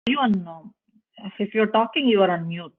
you on, if you're talking, you are on mute.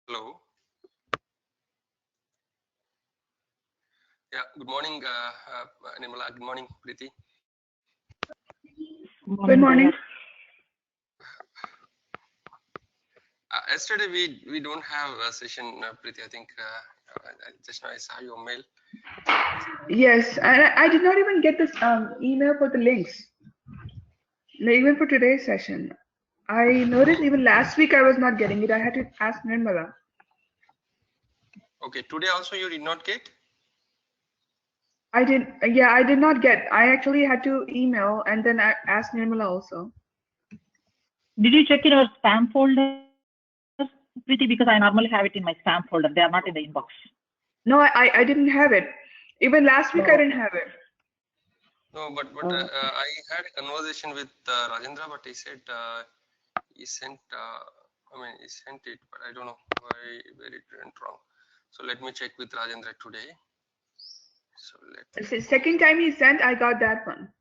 Hello. Yeah, good morning, Nirmala. Good morning, Preeti. Good morning. Yesterday we don't have a session, Preeti. I think just now I saw your mail. Yes, and I did not even get this email for the links. Even for today's session. I noticed even last week I was not getting it. I had to ask Nirmala. Okay, today also you did not get? I did not get. I actually had to email and then I asked Nirmala also. Did you check in your spam folder, Preeti? Because I normally have it in my spam folder. They are not in the inbox. No, I didn't have it. Even last week I didn't have it. No, but I had a conversation with Rajendra, but he said he sent. He sent it, but I don't know where it went wrong. So let me check with Rajendra today. So The second time he sent, I got that one.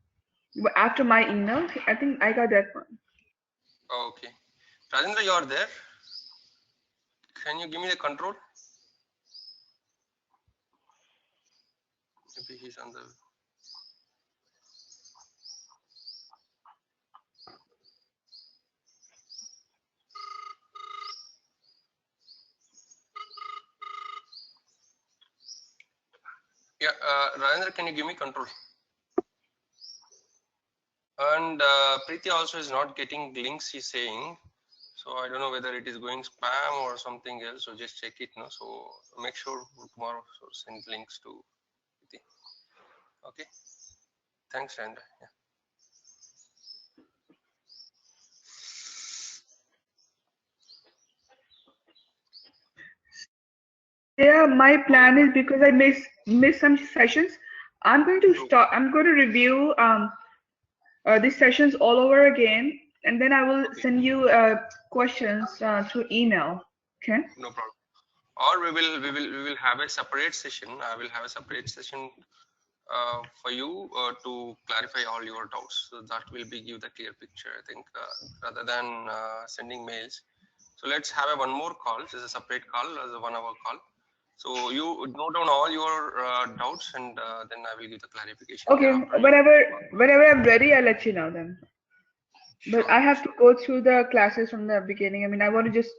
After my email, I think I got that one. Oh, okay, Rajendra, you are there. Can you give me the control? Maybe he's on the. Yeah, Rajendra, can you give me control? And Preeti also is not getting links, he's saying. So I don't know whether it is going spam or something else. So just check it, no. So make sure tomorrow so send links to Preeti. Okay. Thanks, Rajendra. Yeah. Yeah, my plan is because I miss some sessions. I'm going to start. I'm going to review these sessions all over again, and then I will Okay. send you questions through email. Okay. No problem. Or we will have a separate session. I will have a separate session for you to clarify all your doubts. So that will be give the clear picture, I think, rather than sending mails. So let's have a one more call. This is a separate call as a 1 hour call. So you note down all your doubts and then I will give the clarification Okay. thereafter. Whenever I'm ready, I'll let you know then. But Sure. I have to go through the classes from the beginning. I mean, I want to just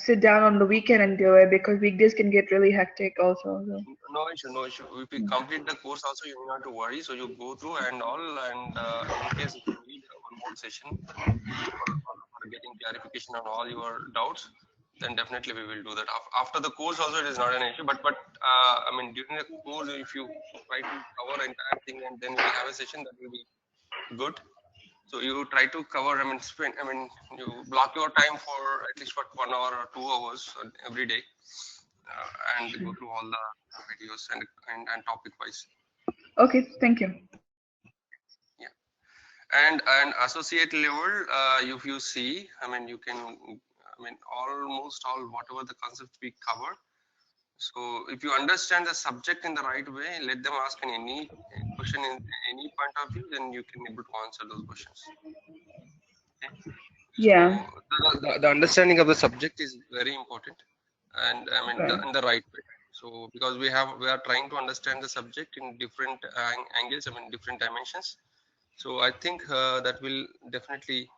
sit down on the weekend and do it because weekdays can get really hectic also. So. No issue, no issue. If you complete the course also, you don't have to worry. So you go through and all, and in case if you need one more session for getting clarification on all your doubts, then definitely we will do that. After the course also, it is not an issue. But during the course, if you try to cover entire thing and then we'll have a session, that will be good. So you try to cover. You block your time for at least 1 hour or 2 hours every day and go through all the videos and topic wise. Okay. Thank you. Yeah. And associate level, if you see, I mean, you can, I mean, almost all whatever the concepts we cover. So if you understand the subject in the right way, let them ask in any question in any point of view, then you can able to answer those questions. Okay. Yeah. So the understanding of the subject is very important, and I mean Right. in the right way. So because we are trying to understand the subject in different angles, I mean different dimensions. So I think that will definitely,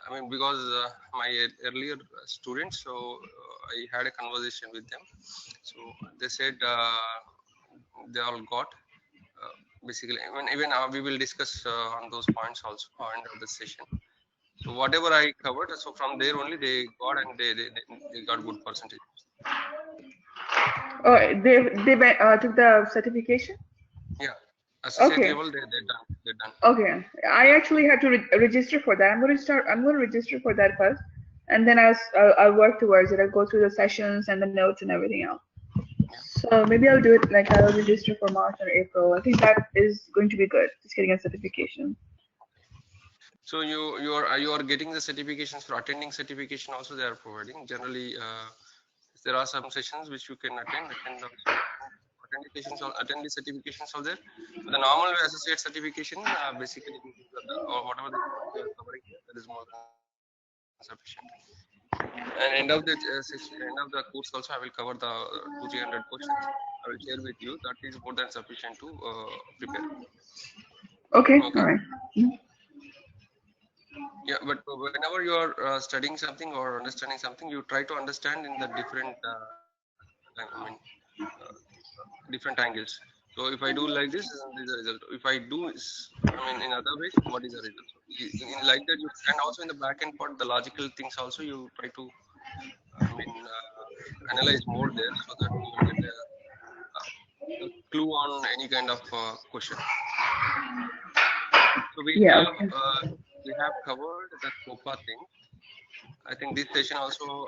I mean, because my earlier students, so I had a conversation with them. So they said they all got basically. I mean, even we will discuss on those points also end of the session. So whatever I covered, so from there only they got, and they got good percentage. Oh, they took the certification. Yeah, associate Okay. level they're done. Okay. I actually had to register for that. I'm going to register for that first, and then I'll work towards it. I'll go through the sessions and the notes and everything else. So maybe I'll do it like I'll register for March or April. I think that is going to be good. Just getting a certification. So you are getting the certifications for attending certification also they are providing. Generally, there are some sessions which you can attend also. Attend the certifications are there. The normal associate certification, basically, or whatever the course we are covering here, that is more than sufficient. And end of the session, end of the course also, I will cover the 200-300 questions. I will share with you. That is more than sufficient to prepare. Okay. Okay. All right. Yeah, but whenever you are studying something or understanding something, you try to understand in the different, I mean, different angles. So if I do like this, then this is the result. If I do, I mean, in other ways, what is the result? So in like that, and also in the back end part, the logical things also you try to, I mean, analyze more there so that you will get a clue on any kind of question. So Yeah. Okay. we have covered the COPA thing. I think this session also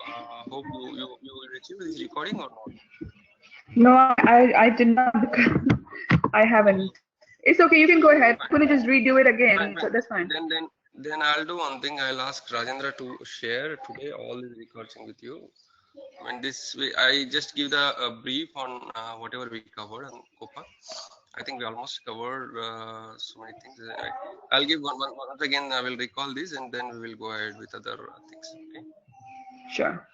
hope you will receive this recording or not. No, I did not because I haven't. It's okay. You can go ahead. I'm gonna just redo it again, so that's fine. Then I'll do one thing. I'll ask Rajendra to share today all these recording with you. I mean, this way I just give the brief on whatever we covered on COPA. I think we almost covered so many things. I'll give once again. I will recall this, and then we will go ahead with other things. Okay. Sure.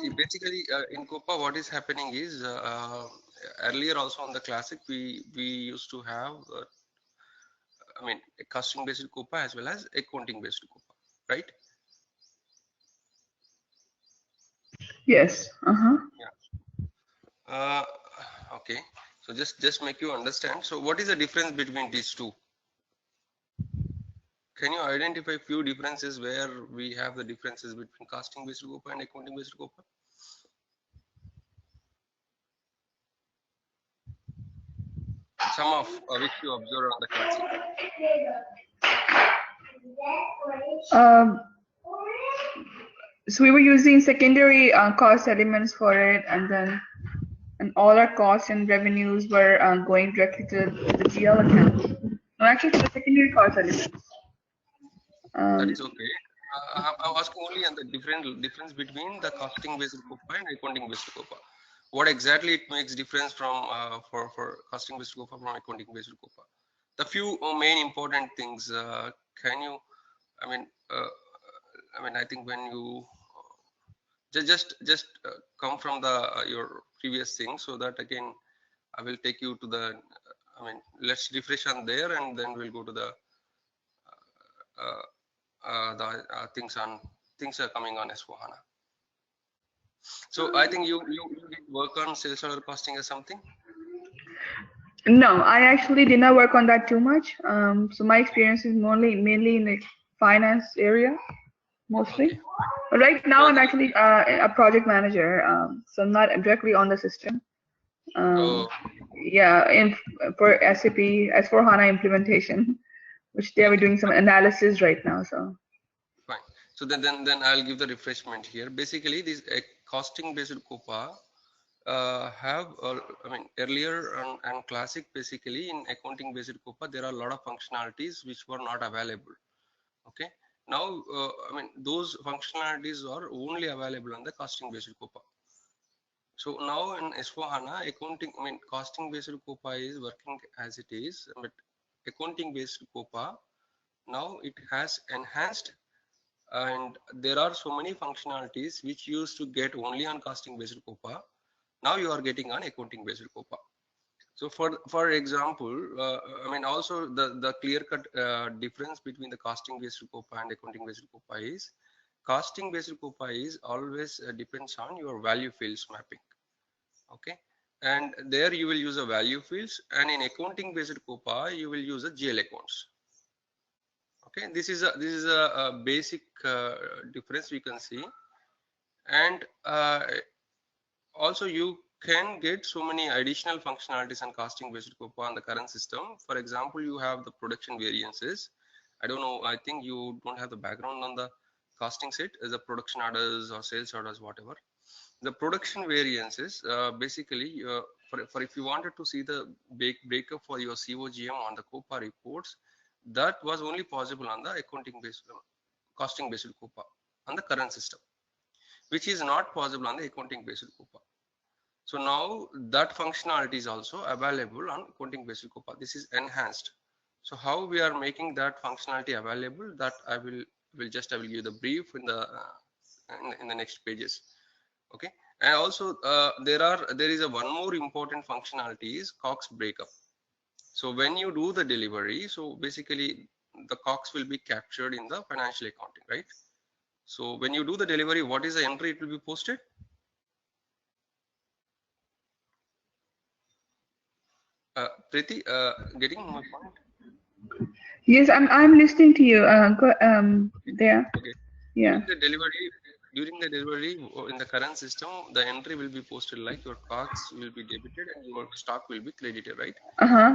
See, basically, in COPA, what is happening is earlier also on the Classic, we used to have, I mean, a costing based COPA as well as accounting based COPA, right? Yes. Yeah. Okay. So just make you understand. So what is the difference between these two? Can you identify few differences where we have the differences between costing based COPA and accounting based COPA? Some of which you observe on the Classic. So we were using secondary cost elements for it, and all our costs and revenues were going directly to the GL account. No, actually to the secondary cost elements. That is okay. I'm asking only on the difference between the costing based COPA and accounting based COPA. What exactly it makes difference from for costing based COPA from accounting based COPA? The few main important things. Can you? I mean, I think when you just come from the your previous thing, so that again I will take you to the. I mean, let's refresh on there, and then we'll go to the things are coming on S4HANA. So I think you did work on sales order costing or something. No, I actually did not work on that too much. So my experience is mainly in the finance area, mostly. Okay. But right now, I'm actually a project manager, so I'm not directly on the system. Yeah, for SAP S4HANA implementation, which they are doing some analysis right now. So fine. So then I'll give the refreshment here. Basically, this costing based COPA have, earlier and classic, basically in accounting based COPA, there are a lot of functionalities which were not available. Okay. Now, those functionalities are only available on the costing based COPA. So now in S4HANA, accounting, costing based COPA is working as it is, but accounting based COPA, now it has enhanced, and there are so many functionalities which you used to get only on costing based COPA. Now you are getting on accounting based COPA. So for example, also the clear cut difference between the costing based COPA and accounting based COPA is, costing based COPA is always depends on your value fields mapping. Okay, and there you will use a value fields, and in accounting based COPA you will use a GL accounts. Okay, this is a basic difference we can see. And also you can get so many additional functionalities and costing based COPA on the current system. For example, you have the production variances. I don't know, I think you don't have the background on the costing set as the production orders or sales orders, whatever. The production variances, basically, for if you wanted to see the breakup for your COGM on the COPA reports, that was only possible on the accounting based, costing based COPA on the current system, which is not possible on the accounting based COPA. So now that functionality is also available on accounting based COPA. This is enhanced. So how we are making that functionality available, that I will give you the brief in the in the next pages. Okay, and also there is a one more important functionality is COGS breakup. So when you do the delivery, so basically the COGS will be captured in the financial accounting, right? So when you do the delivery, what is the entry it will be posted? Preeti, getting my point? Yes, I'm listening to you. There. Okay. Yeah. During the delivery in the current system, the entry will be posted like your COGS will be debited and your stock will be credited, right?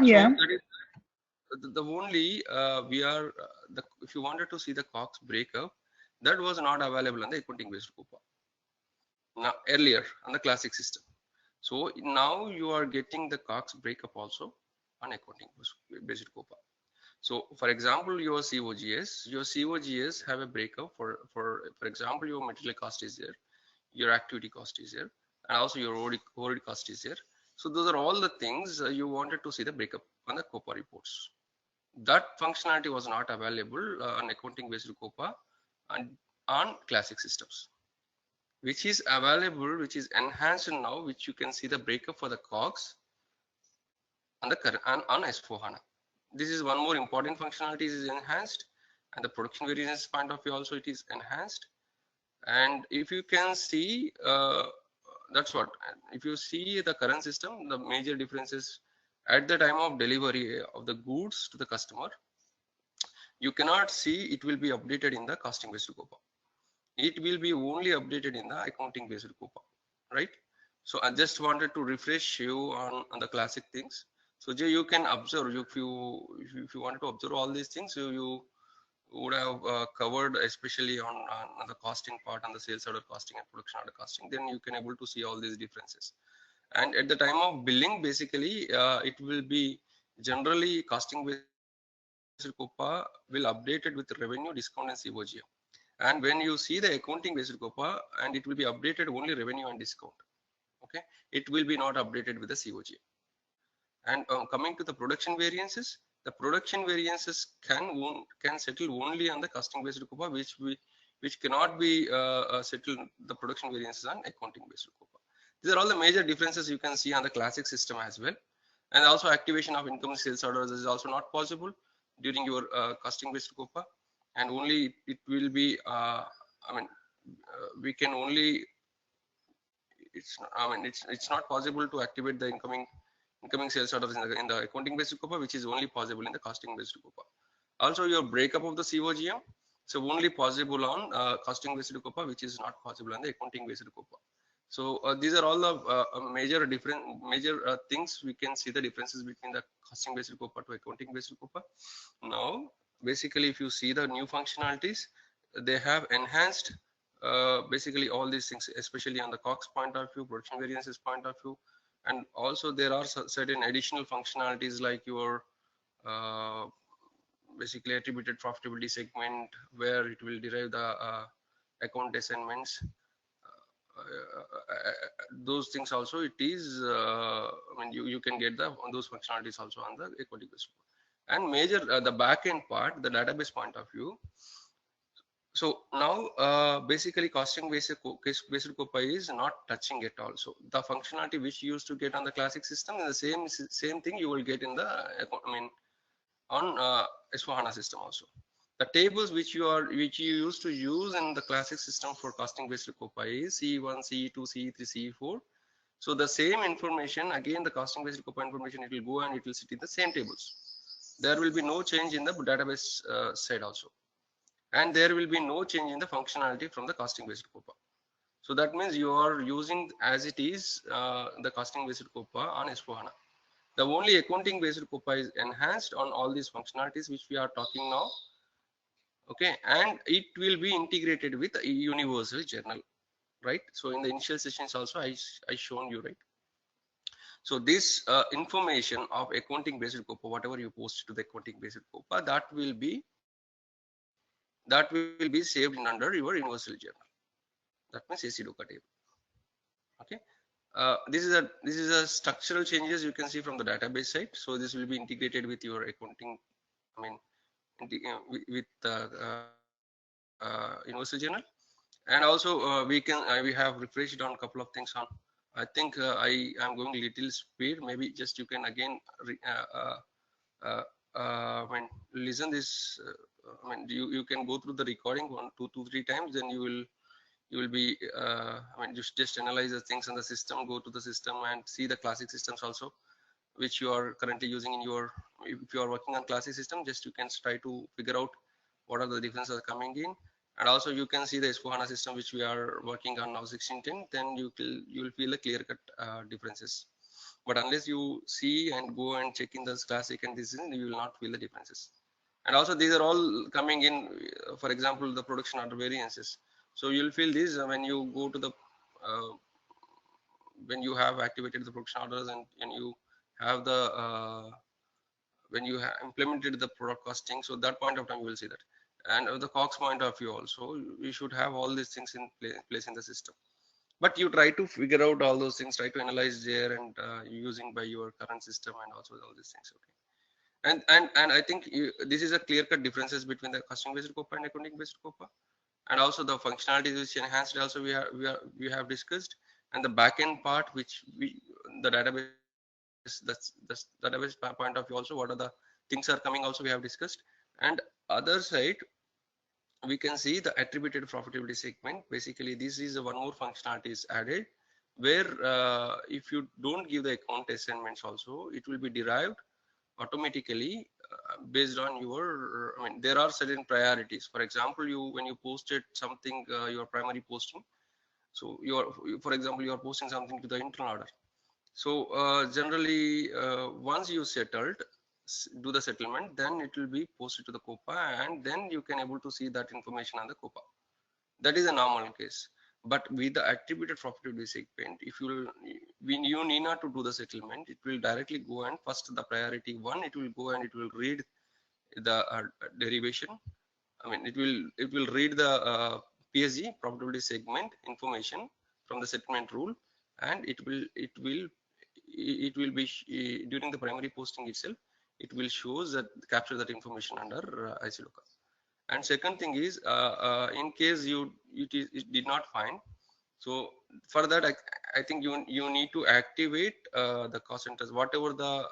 Yeah. So that is the only if you wanted to see the COGS breakup, that was not available on the accounting based COPA. Now earlier on the classic system. So now you are getting the COGS breakup also on accounting based COPA. So for example, your COGS have a breakup for example, your material cost is there, your activity cost is there, and also your overhead cost is there. So those are all the things you wanted to see the breakup on the COPA reports. That functionality was not available on accounting based COPA and on classic systems, which is available, which is enhanced now, which you can see the breakup for the COGS on the on S4HANA. This is one more important functionality is enhanced, and the production variance point of view also it is enhanced. And if you can see, that's what, if you see the current system, the major differences at the time of delivery of the goods to the customer, you cannot see it will be updated in the costing based COPA. It will be only updated in the accounting based COPA, right? So I just wanted to refresh you on the classic things. So Jay, you can observe, if you wanted to observe all these things, you would have covered, especially on the costing part, on the sales order costing and production order costing, then you can able to see all these differences. And at the time of billing, basically it will be generally costing based COPA will update it with revenue, discount and COGM. And when you see the accounting based COPA, and it will be updated only revenue and discount. Okay, it will be not updated with the COGM. And coming to the production variances, the production variances can settle only on the costing based COPA, which cannot be settled the production variances on accounting based COPA. These are all the major differences you can see on the classic system as well. And also activation of income sales orders is also not possible during your costing based COPA, and only it will be we can only it's not possible to activate the incoming sales orders in the accounting based COPA, which is only possible in the costing based COPA. Also your breakup of the COGM, so only possible on costing based COPA, which is not possible on the accounting based COPA. So these are all the major things we can see the differences between the costing based COPA to accounting based COPA. Now basically if you see the new functionalities, they have enhanced basically all these things, especially on the COX point of view, production variances point of view, and also there are certain additional functionalities like your basically attributed profitability segment, where it will derive the account assignments. Those things also it is I mean you can get the on those functionalities also on the equity based. And major the backend part, the database point of view. So now basically costing based COPA is not touching it also. The functionality which you used to get on the classic system is the same thing you will get in the I mean on S4HANA system also. The tables which you used to use in the classic system for costing based COPA is CE1, CE2, CE3, CE4. So the same information, again the costing based COPA information, it will go and it will sit in the same tables. There will be no change in the database side also, and there will be no change in the functionality from the costing based COPA. So that means you are using as it is the costing based COPA on S4HANA. The only accounting based COPA is enhanced on all these functionalities which we are talking now. Okay, and it will be integrated with a universal journal, right? So in the initial sessions also I shown you, right? So this information of accounting based COPA, whatever you post to the accounting based COPA, that will be saved under your universal journal. That means AC DOCA table. Okay. This is a structural changes you can see from the database side. So this will be integrated with your accounting, I mean, with universal journal. And also we have refreshed on a couple of things on. I think I am going little speed. Maybe just you can again I mean listen this. I mean you can go through the recording 1, 2, 3 times. Then you will be I mean just analyze the things in the system, go to the system and see the classic systems also, which you are currently using in your, if you are working on classic system, just you can try to figure out what are the differences coming in. And also you can see the S4HANA system which we are working on now 1610, then you will feel a clear cut differences. But unless you see and go and check in the classic and this, you will not feel the differences. And also these are all coming in, for example, the production order variances. So you'll feel this when you go to the when you have activated the production orders and you have the when you have implemented the product costing. So that point of time you will see that. And the COX point of view also, you should have all these things in place in the system. But you try to figure out all those things, try to analyze there and using by your current system and also all these things. Okay. And I think this is a clear-cut differences between the costing-based COPA and accounting-based COPA, and also the functionalities which enhanced also we have discussed, and the backend part which the database that's database point of view also, what are the things are coming also we have discussed. And other side we can see the attributed profitability segment. Basically this is one more functionality is added, where if you don't give the account assignments also, it will be derived automatically based on your, I mean there are certain priorities. For example, when you posted something, your primary posting, so for example you are posting something to the internal order. So generally once you do the settlement, then it will be posted to the COPA, and then you can able to see that information on the COPA. That is a normal case. But with the attributed profitability segment, if you need not to do the settlement, it will directly go and first the priority one, it will go and it will read the derivation. I mean it will read the PSG profitability segment information from the settlement rule, and it will be during the primary posting itself, it will shows that capture that information under IC lookup. And second thing is in case it did not find, so for that I think you need to activate the cost centers, whatever the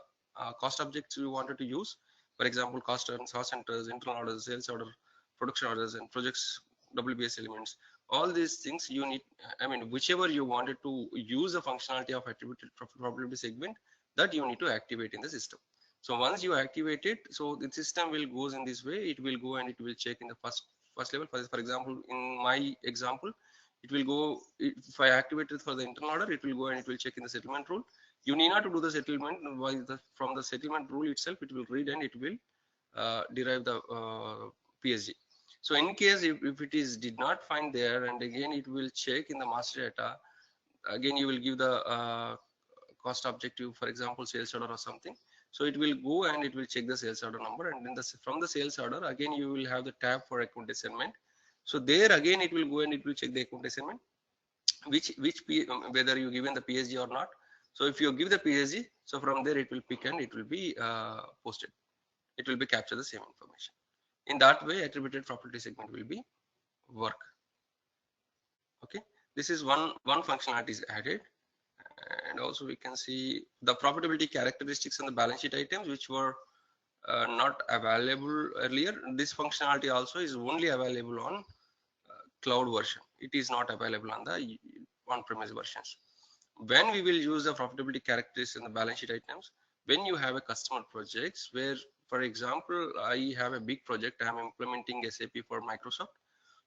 cost objects you wanted to use. For example, cost centers, internal orders, sales order, production orders, and projects WBS elements. All these things you need, I mean whichever you wanted to use the functionality of attributed profitability segment, that you need to activate in the system. So once you activate it, so the system will goes in this way. It will go and it will check in the first level. For example, in my example, it will go, if I activate it for the internal order, it will go and it will check in the settlement rule. You need not to do the settlement from the settlement rule itself. It will read and it will derive the PSG. So in case if it is did not find there, and again it will check in the master data, again you will give the cost objective, for example sales order or something. So it will go and it will check the sales order number, and then from the sales order again you will have the tab for account assignment. So there again it will go and it will check the account assignment, whether you given the PSG or not. So if you give the PSG, so from there it will pick and it will be posted. It will be capture the same information. In that way, attributed profitability segment will be work. Okay, this is one functionality is added, and also we can see the profitability characteristics and the balance sheet items which were not available earlier. This functionality also is only available on cloud version. It is not available on the on-premise versions. When we will use the profitability characteristics and the balance sheet items, when you have a customer projects where, for example, I have a big project, I am implementing SAP for Microsoft.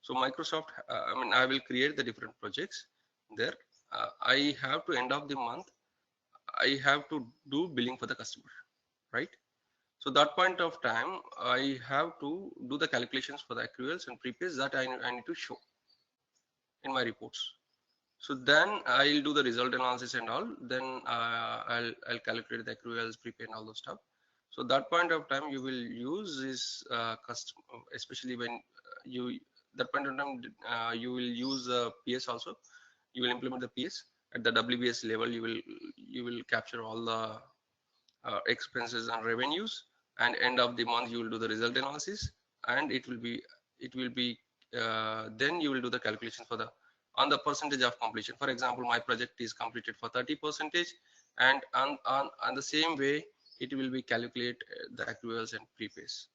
So Microsoft, I will create the different projects there. I have to end of the month, I have to do billing for the customer, right? So that point of time, I have to do the calculations for the accruals and prepays that I need to show in my reports. So then I'll do the result analysis and all. Then I'll calculate the accruals, prepay, and all those stuff. So that point of time you will use this custom, especially when you that point of time you will use PS also. You will implement the PS at the WBS level. You will capture all the expenses and revenues, and end of the month you will do the result analysis, and it will be then you will do the calculation for the on the percentage of completion. For example, my project is completed for 30%, and on the same way it will be calculate the accruals and prepays.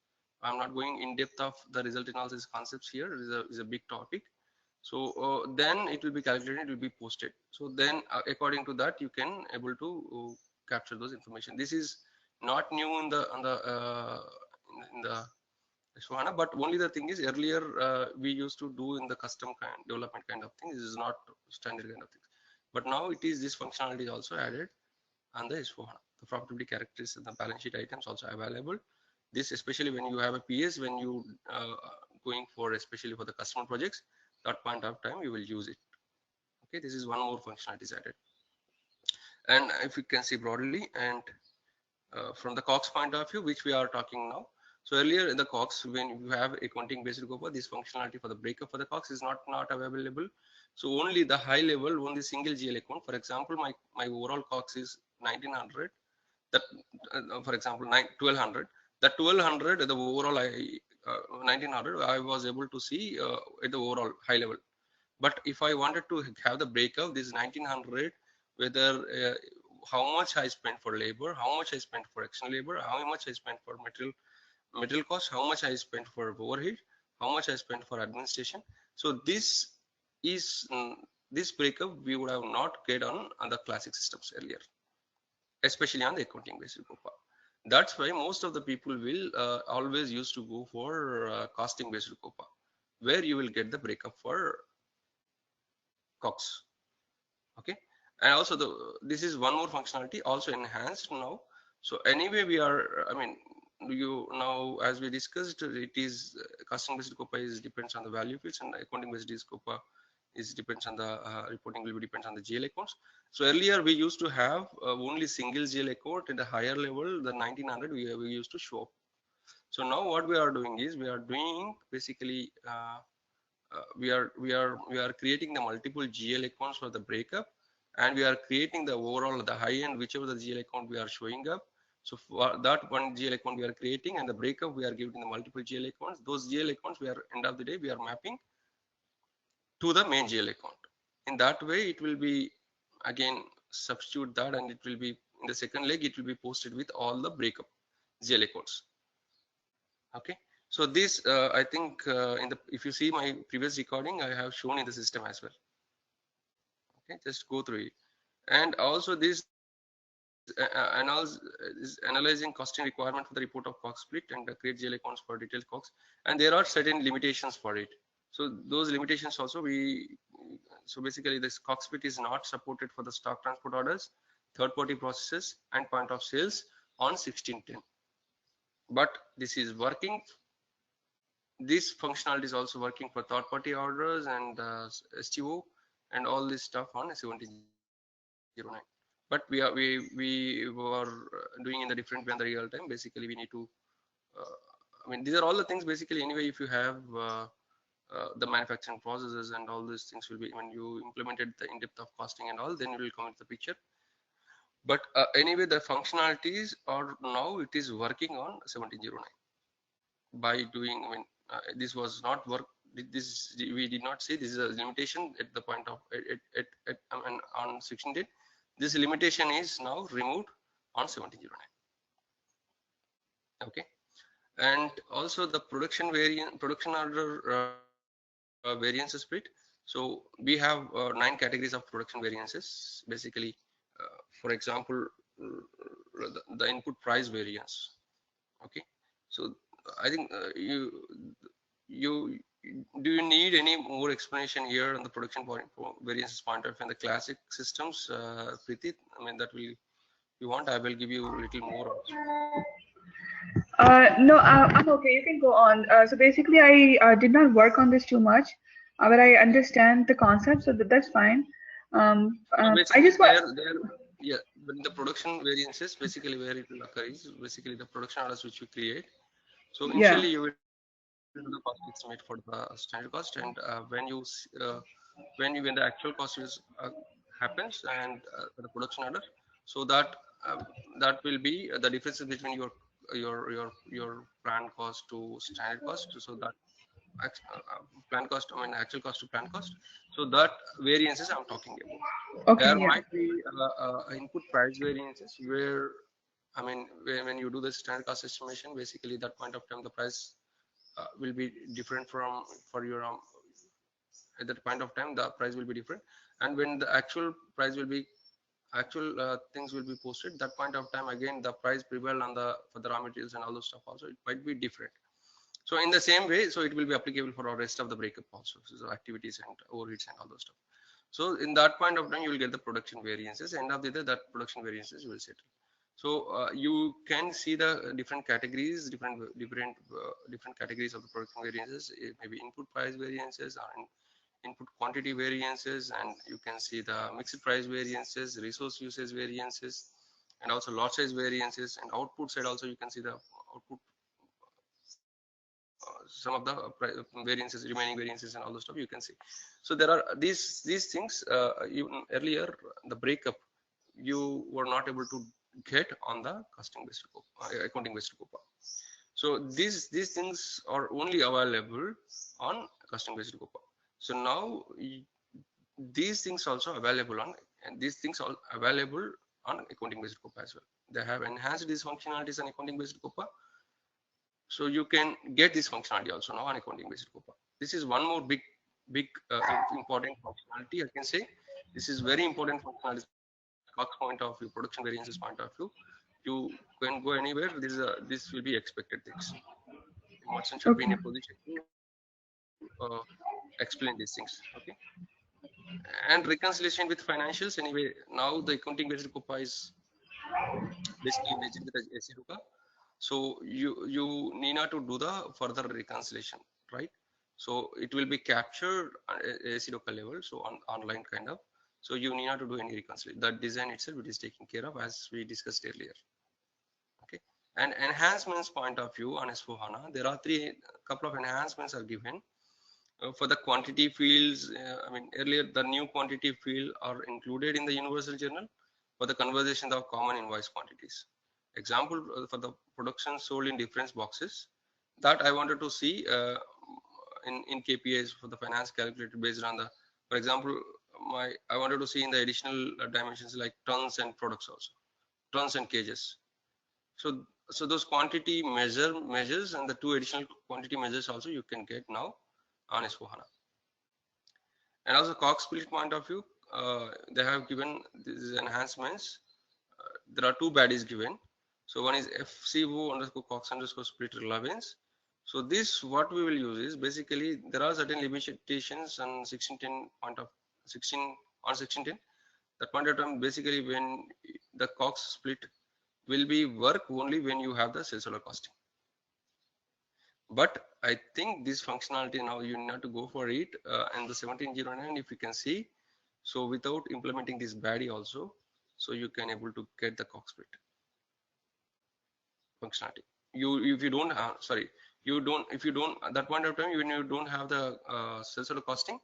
I'm not going in depth of the result analysis concepts here. It is a big topic. So then it will be calculated, it will be posted. So then according to that you can able to capture those information. This is not new in the in the S/4HANA, but only the thing is earlier we used to do in the custom kind development kind of thing. This is not standard kind of things, but now it is this functionality is also added on the S/4HANA. The profitability characteristics and the balance sheet items also available. This especially when you have a PS, when you going for especially for the customer projects, that point of time you will use it. Okay, this is one more functionality is added. And if you can see broadly, and from the COGS point of view, which we are talking now. So earlier in the COGS, when you have accounting based COPA, this functionality for the breakup for the COGS is not available. So only the high level, only single GL account. For example, my overall COGS is 1900. That for example 1200. That 1200 the overall 1900 I was able to see at the overall high level. But if I wanted to have the breakup, this 1900, whether how much I spent for labor, how much I spent for external labor, how much I spent for material cost, how much I spent for overhead, how much I spent for administration. So this is this breakup we would have not get on the classic systems earlier, especially on the accounting based COPA. That's why most of the people will always used to go for costing based COPA, where you will get the breakup for COGS. Okay, and also this is one more functionality also enhanced now. So anyway we are, you now as we discussed, it is costing based COPA is depends on the value fields, and accounting based COPA is depends on the reporting will be depends on the GL accounts. So earlier we used to have only single GL account at a higher level, the 1900 we used to show up. So now what we are doing is we are doing basically we are creating the multiple GL accounts for the breakup, and we are creating the overall the high end whichever the GL account we are showing up. So for that one GL account we are creating, and the breakup we are giving the multiple GL accounts. Those GL accounts we are end of the day we are mapping to the main GL account. In that way it will be again substitute that, and it will be in the second leg it will be posted with all the breakup GL accounts. Okay, so this I think in the if you see my previous recording I have shown in the system as well. Okay, just go through it. And also this analyzing costing requirement for the report of COGS split and create GL accounts for detailed COGS, and there are certain limitations for it. So those limitations also so basically this COGS split is not supported for the stock transport orders, third party processes, and point of sales on 1610. But this is working. this functionality is also working for third-party orders and STO and all this stuff on 1709. But we were doing in the different way in the real time. Basically, we need to. I mean, these are all the things. Basically, anyway, if you have the manufacturing processes and all these things will be when you implemented the in-depth of costing and all, then it will come into the picture. But anyway, the functionalities are now it is working on 1709 by doing. I mean, this was not work. This we did not say this is a limitation at the point of I mean, on 1610. This limitation is now removed on 1709. Okay, and also the production order variance split. So we have 9 categories of production variances. Basically, for example, the input price variance. Okay, so I think you do you need any more explanation here on the production variances point of view in the classic systems, Preeti? I mean, that will you want, I will give you a little more also. No, I'm okay. You can go on. So basically, I did not work on this too much, but I understand the concept, so that's fine. I just want. Yeah, but the production variances, basically where it will occur is basically the production orders which you create. So initially Yeah. you will do the cost estimate for the standard cost, and when the actual cost is happens and the production order, so that will be the differences between your planned cost to standard cost. So that plan cost, I mean actual cost to plan cost. So that variances I'm talking about. Okay. There Yeah. might be input price variances where, I mean, when you do the standard cost estimation, basically that point of time the price will be different from for your at that point of time the price will be different, and when the actual price will be actual things will be posted, that point of time again the price prevail on the for the raw materials and all those stuff also it might be different. So in the same way, so it will be applicable for our rest of the breakup also, so activities and overheads and all those stuff. So in that point of time you will get the production variances, end of the day that production variances will settle. So you can see the different categories, different categories of the production variances, maybe input price variances or input quantity variances, and you can see the mixed price variances, resource usage variances, and also lot size variances, and output side also you can see the output some of the variances, remaining variances and all those stuff you can see. So there are these things even earlier the breakup you were not able to get on the costing based accounting based COPA. So these things are only available on costing based COPA. So now these things also available on, and these things are available on accounting based COPA as well. They have enhanced these functionalities on accounting based COPA. So you can get this functionality also now on accounting based COPA. This is one more big important functionality I can say. This is very important functionality cost point of view, production variances point of view. You can go anywhere. This will be expected things. Merchant should be in Okay. a position to explain these things. Okay. And reconciliation with financials. Anyway, now the accounting based COPA is basically mentioned with the SERUCA. So you need not to do the further reconciliation, right? So it will be captured at SERUCA level, so on online kind of. So you need not to do any reconciliation. That design itself it is taken care of as we discussed earlier. Okay. And enhancements point of view on S4HANA, there are couple of enhancements are given. For the quantity fields, I mean earlier the new quantity field are included in the universal journal for the conversion of common invoice quantities. Example for the production sold in difference boxes that I wanted to see in KPIs for the finance calculated based on the, for example, I wanted to see in the additional dimensions like tons and products also, tons and kgs. So those quantity measures and the 2 additional quantity measures also you can get now on S4HANA. And also COGS split point of view, they have given these enhancements. There are 2 baddies given. So one is FCO underscore COGS underscore split relevance. So this what we will use is basically there are certain limitations on 1610 point of 1610. That point of time basically when the COGS split will be work only when you have the sales order costing. But I think this functionality now you need to go for it in the 1709. If you can see, so without implementing this baddie also, so you can able to get the cockpit functionality. If you don't have, sorry, you don't, if you don't at that point of time, when you don't have the sales order costing,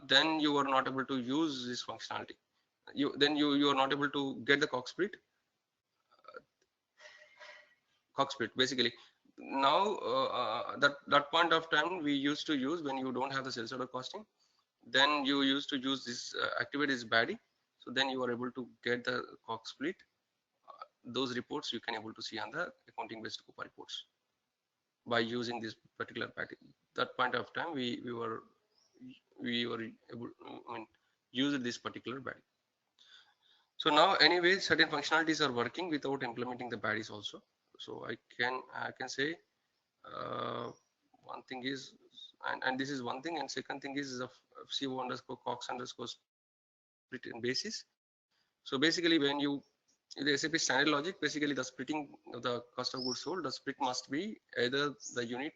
then you are not able to use this functionality. You are not able to get the cockpit basically. Now that point of time we used to use, when you don't have the sales order costing, then you used to use this activate this baddie, so then you are able to get the cockpit. Those reports you can able to see on the accounting based Coupa reports by using this particular baddie. That point of time we were able, I mean, use this particular baddie. So now anyway, certain functionalities are working without implementing the baddies also. So I can say one thing is, and this is one thing, and second thing is the CO underscore cox underscore split in basis. So basically when you, the SAP standard logic, basically the splitting of the cost of goods sold, the split must be either the unit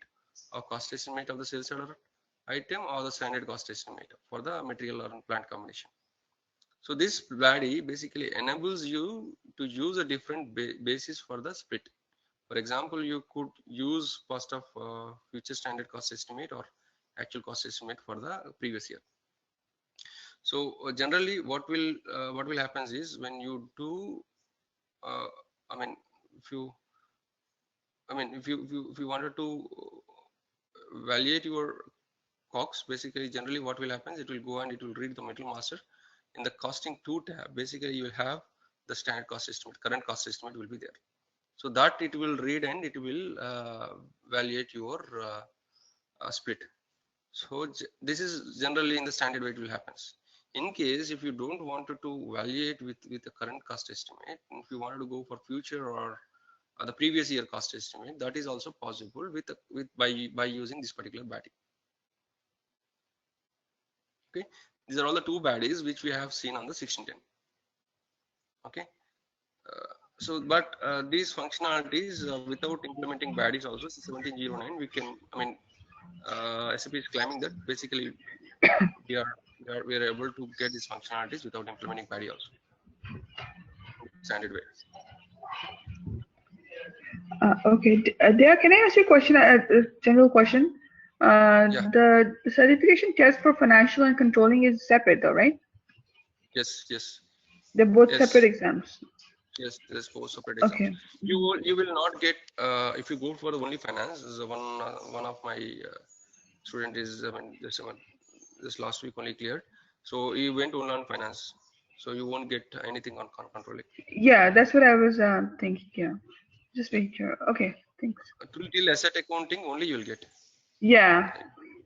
or cost estimate of the sales order item or the standard cost estimate for the material or plant combination. So this baddie basically enables you to use a different basis for the split. For example, you could use cost of future standard cost estimate or actual cost estimate for the previous year. So generally what will happens is, when you do I mean, if you wanted to evaluate your costs, basically generally what will happen is, it will go and it will read the material master. In the costing 2 tab, basically you will have the standard cost estimate, current cost estimate will be there. So that it will read and it will evaluate your split. So this is generally in the standard way it will happens. In case if you don't want to evaluate with the current cost estimate, if you wanted to go for future or the previous year cost estimate, that is also possible with by using this particular baddie. Okay, these are all the two baddies which we have seen on the 1610. Okay, so but these functionalities without implementing baddies also, 1709 we can, I mean, SAP is claiming that basically we are able to get these functionalities without implementing baddie also standard way. Okay, Dea, can I ask you a question? A general question. Yeah. The certification test for financial and controlling is separate, though, right? Yes. They're both Yes. separate exams. Yes, there's 4 separate exams. Okay. You will not get if you go for the only finance. This is one of my student is, I mean, this last week only cleared, so he went only on finance, so you won't get anything on controlling. Yeah, that's what I was thinking. Yeah, just making sure. Okay, thanks. Till asset accounting only you will get. Yeah.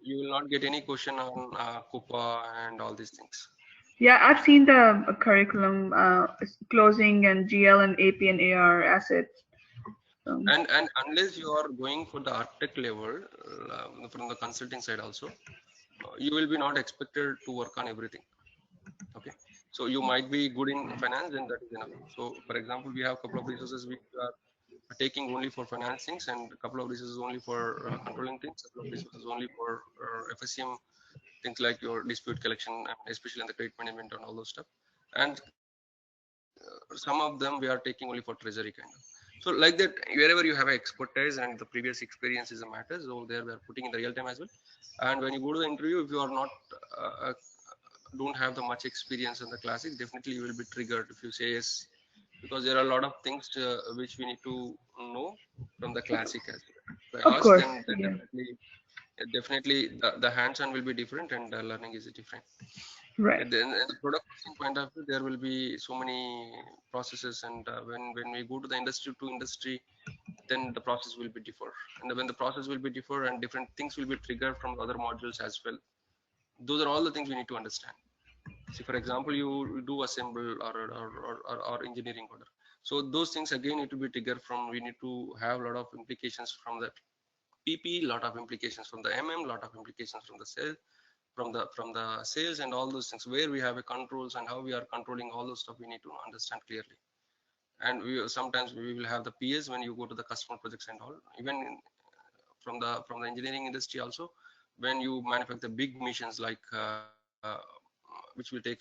You will not get any question on Coupa and all these things. Yeah, I've seen the curriculum, closing and GL and AP and AR assets. And unless you are going for the architect level from the consulting side also, you will be not expected to work on everything. Okay, so you might be good in finance, and that is enough. So for example, we have a couple of resources which are taking only for finance things, and a couple of resources only for controlling things, a couple of resources only for FSCM things like your dispute collection, especially in the credit management and all those stuff. And some of them we are taking only for treasury kind of. So like that, wherever you have expertise and the previous experience is a matter, so there we are putting in the real time as well. And when you go to the interview, if you are not don't have the much experience in the classic, definitely you will be triggered if you say yes, because there are a lot of things which we need to know from the classic as well. Of course, then yeah. definitely the hands-on will be different, and the learning is different. Right. And then at the product point of view, there will be so many processes, and when we go to the industry to industry, then the process will be different. And when the process will be different, and different things will be triggered from other modules as well. Those are all the things we need to understand. See, for example, you do assemble or engineering order. So those things again need to be triggered from, we need to have a lot of implications from the PP, lot of implications from the MM, lot of implications from the sales, from the sales, and all those things where we have a controls and how we are controlling all those stuff we need to understand clearly. And sometimes we will have the PS when you go to the customer projects and all, even the engineering industry also, when you manufacture big missions like which will take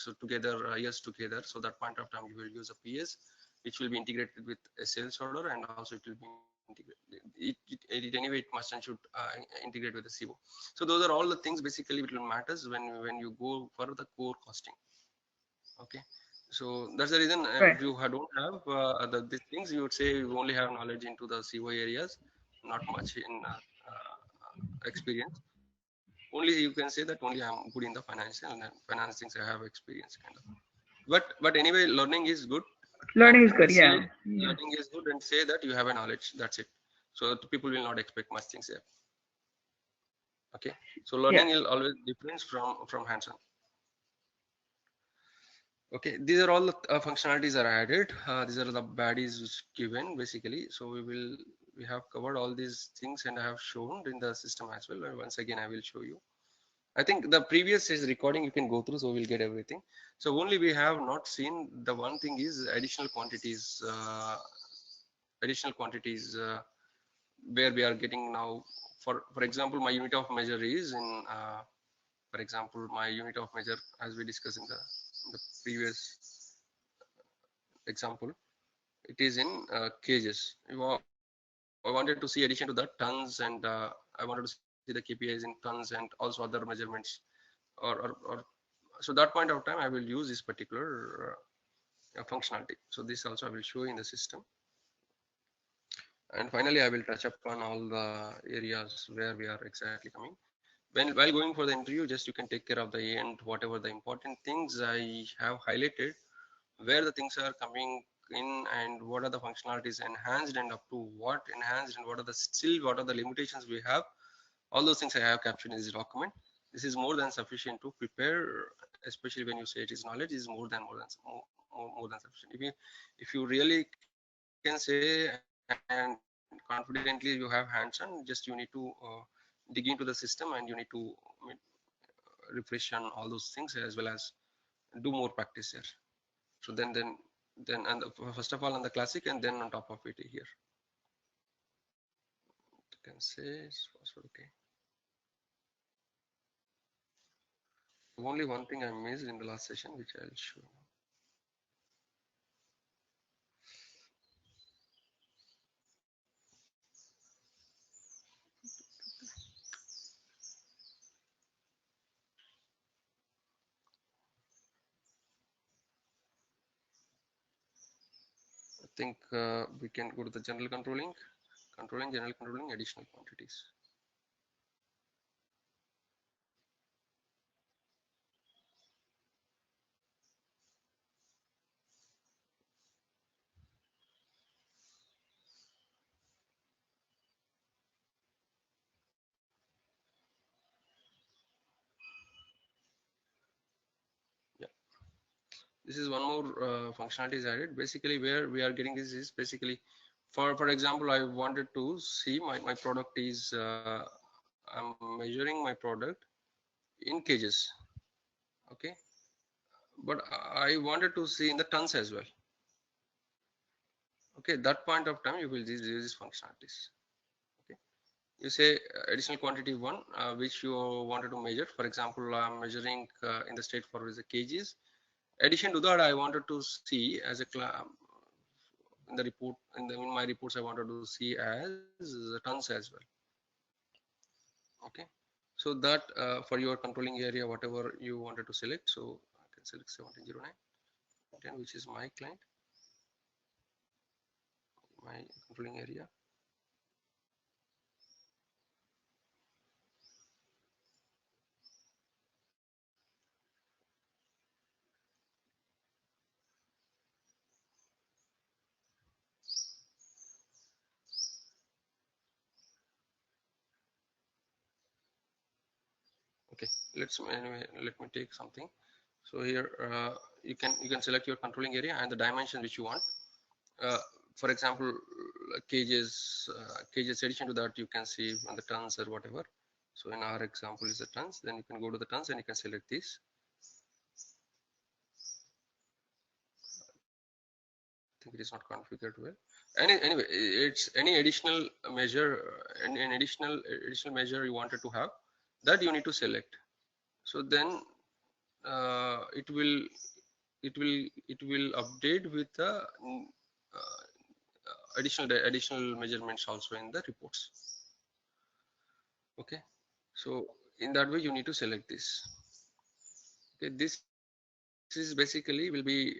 years together. So that point of time you will use a PS, which will be integrated with a sales order, and also it will be anyway it must and should integrate with the CO. So those are all the things basically which will matters when you go for the core costing. Okay, so that's the reason Right. if you don't have these things, you would say you only have knowledge into the CO areas, not much in experience. Only you can say that only I'm good in the financial and finance things I have experience kind of. But anyway, learning is good, Learning is and good. say Yeah. Yeah. learning is good, and say that you have a knowledge. That's it. So that people will not expect much things there. Okay, so learning Yes. will always difference from hands-on. Okay, these are all the functionalities are added. These are the baddies which given basically. So we have covered all these things, and I have shown in the system as well. And once again, I will show you. I think the previous is recording you can go through, so we'll get everything. So only we have not seen the one thing is additional quantities. Where we are getting now. For example, my unit of measure is in. For example, my unit of measure, as we discussed in the previous example, it is in kgs. I wanted to see addition to that tons, and I wanted to see the KPIs in tons and also other measurements, or so that point of time I will use this particular functionality. So this also I will show in the system, and finally I will touch upon all the areas where we are exactly coming. While going for the interview, just you can take care of the end, whatever the important things I have highlighted, where the things are coming in and what are the functionalities enhanced and up to what enhanced and what are the limitations we have. All those things I have captured in this document. This is more than sufficient to prepare, especially when you say it is knowledge is more than sufficient. If you really can say and confidently you have hands-on, just you need to dig into the system, and you need to refresh on all those things as well as do more practice here. So then and first of all on the classic, and then on top of it here you can say it's also okay. Only one thing I missed in the last session, which I'll show now. I think we can go to the general controlling, additional quantities. Yeah, this is one more functionality is added. Basically, where we are getting this is basically, for example, I wanted to see my product is I'm measuring my product in kgs. Okay, but I wanted to see in the tons as well. Okay, that point of time you will use these functionalities. Okay, you say additional quantity one which you wanted to measure. For example, I'm measuring in the state for the kgs. Addition to that, I wanted to see as a in the report in my reports I wanted to see as tons as well. Okay, so that for your controlling area, whatever you wanted to select, so I can select 1709 which is my client, my controlling area. Okay, anyway, let me take something. So here you can select your controlling area and the dimension which you want. For example, cages addition to that you can see on the tons or whatever. So in our example is the tons, then you can go to the tons and you can select this. I think it is not configured well. Anyway, it's any additional measure, an additional measure you wanted to have, that you need to select. So then it will update with the additional measurements also in the reports. Okay, so in that way you need to select this. Okay, this is basically will be,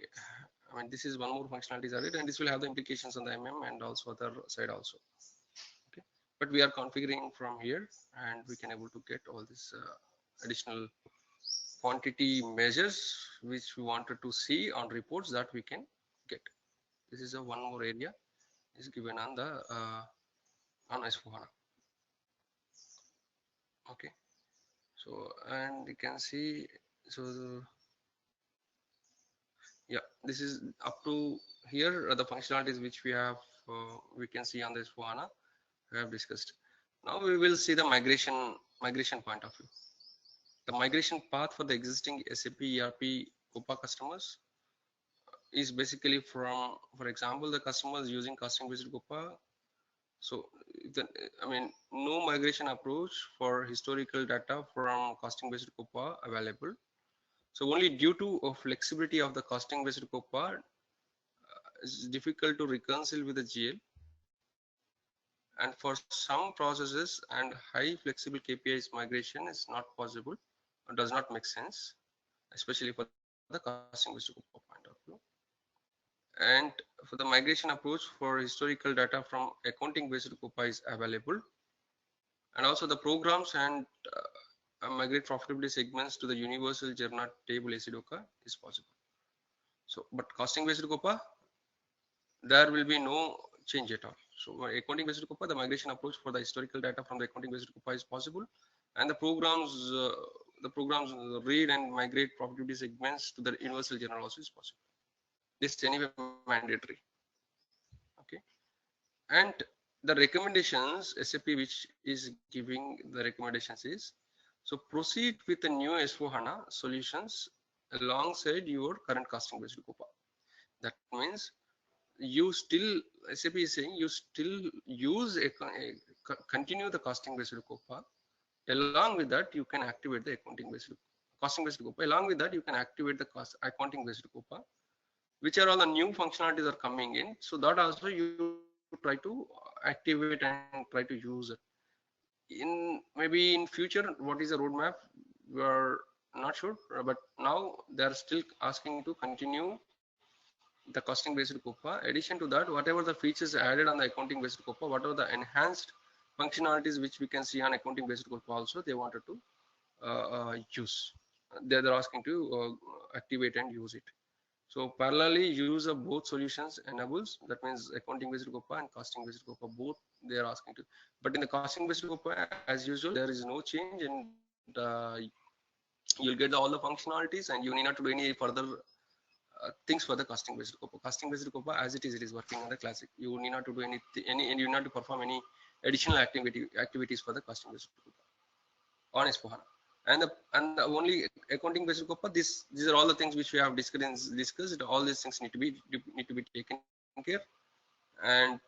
I mean, this is one more functionalities added, and this will have the implications on the and also other side also. Okay, but we are configuring from here, and we can able to get all this additional quantity measures which we wanted to see on reports that we can get. This is a one more area is given on the on S/4HANA. Okay, so and you can see, so yeah, this is up to here the functionalities which we can see on this S/4HANA we have discussed. Now we will see the migration point of view. The migration path for the existing SAP ERP Coupa customers is basically from, for example, the customers using costing based Coupa. So I mean, no migration approach for historical data from costing based Coupa available. So only due to flexibility of the costing based Coupa, it's difficult to reconcile with the GL. And for some processes and high flexible KPIs, migration is not possible or does not make sense, especially for the costing based Coupa point of view. And for the migration approach for historical data from accounting based Coupa is available, and also the programs and migrate profitability segments to the universal Journal table ECDOCA is possible. So but costing based Coupa, there will be no change at all. So accounting based Coupa, the migration approach for the historical data from the accounting based Coupa is possible, and the programs read and migrate profitability segments to the universal Journal also is possible. This is anyway mandatory. Okay, and the recommendations SAP which is giving the recommendations is, so proceed with the new S/4HANA solutions alongside your current costing based Coupa. That means you still, SAP is saying you still use continue the costing based Coupa. Along with that, you can activate the accounting based costing based Coupa. Along with that, you can activate the accounting based Coupa, which are all the new functionalities are coming in. So that also you try to activate and try to use it. In maybe in future, what is the roadmap? We are not sure, but now they are still asking to continue the costing based Coupa. Addition to that, whatever the features added on the accounting based Coupa, whatever the enhanced functionalities which we can see on accounting based Coupa also, they wanted to use. They're asking to activate and use it. So parallelly, use of both solutions enables, that means accounting based Coupa and costing based Coupa, both they are asking to. But in the costing based Coupa, as usual, there is no change, and you'll get all the functionalities, and you need not to do any further things for the costing based Coupa. Costing based Coupa, as it is working on the classic. You need not to do and you need not to perform any additional activities for the costing based Coupa on S/4HANA. And the only accounting based Coupa, these are all the things which we have discussed. All these things need to be taken care, and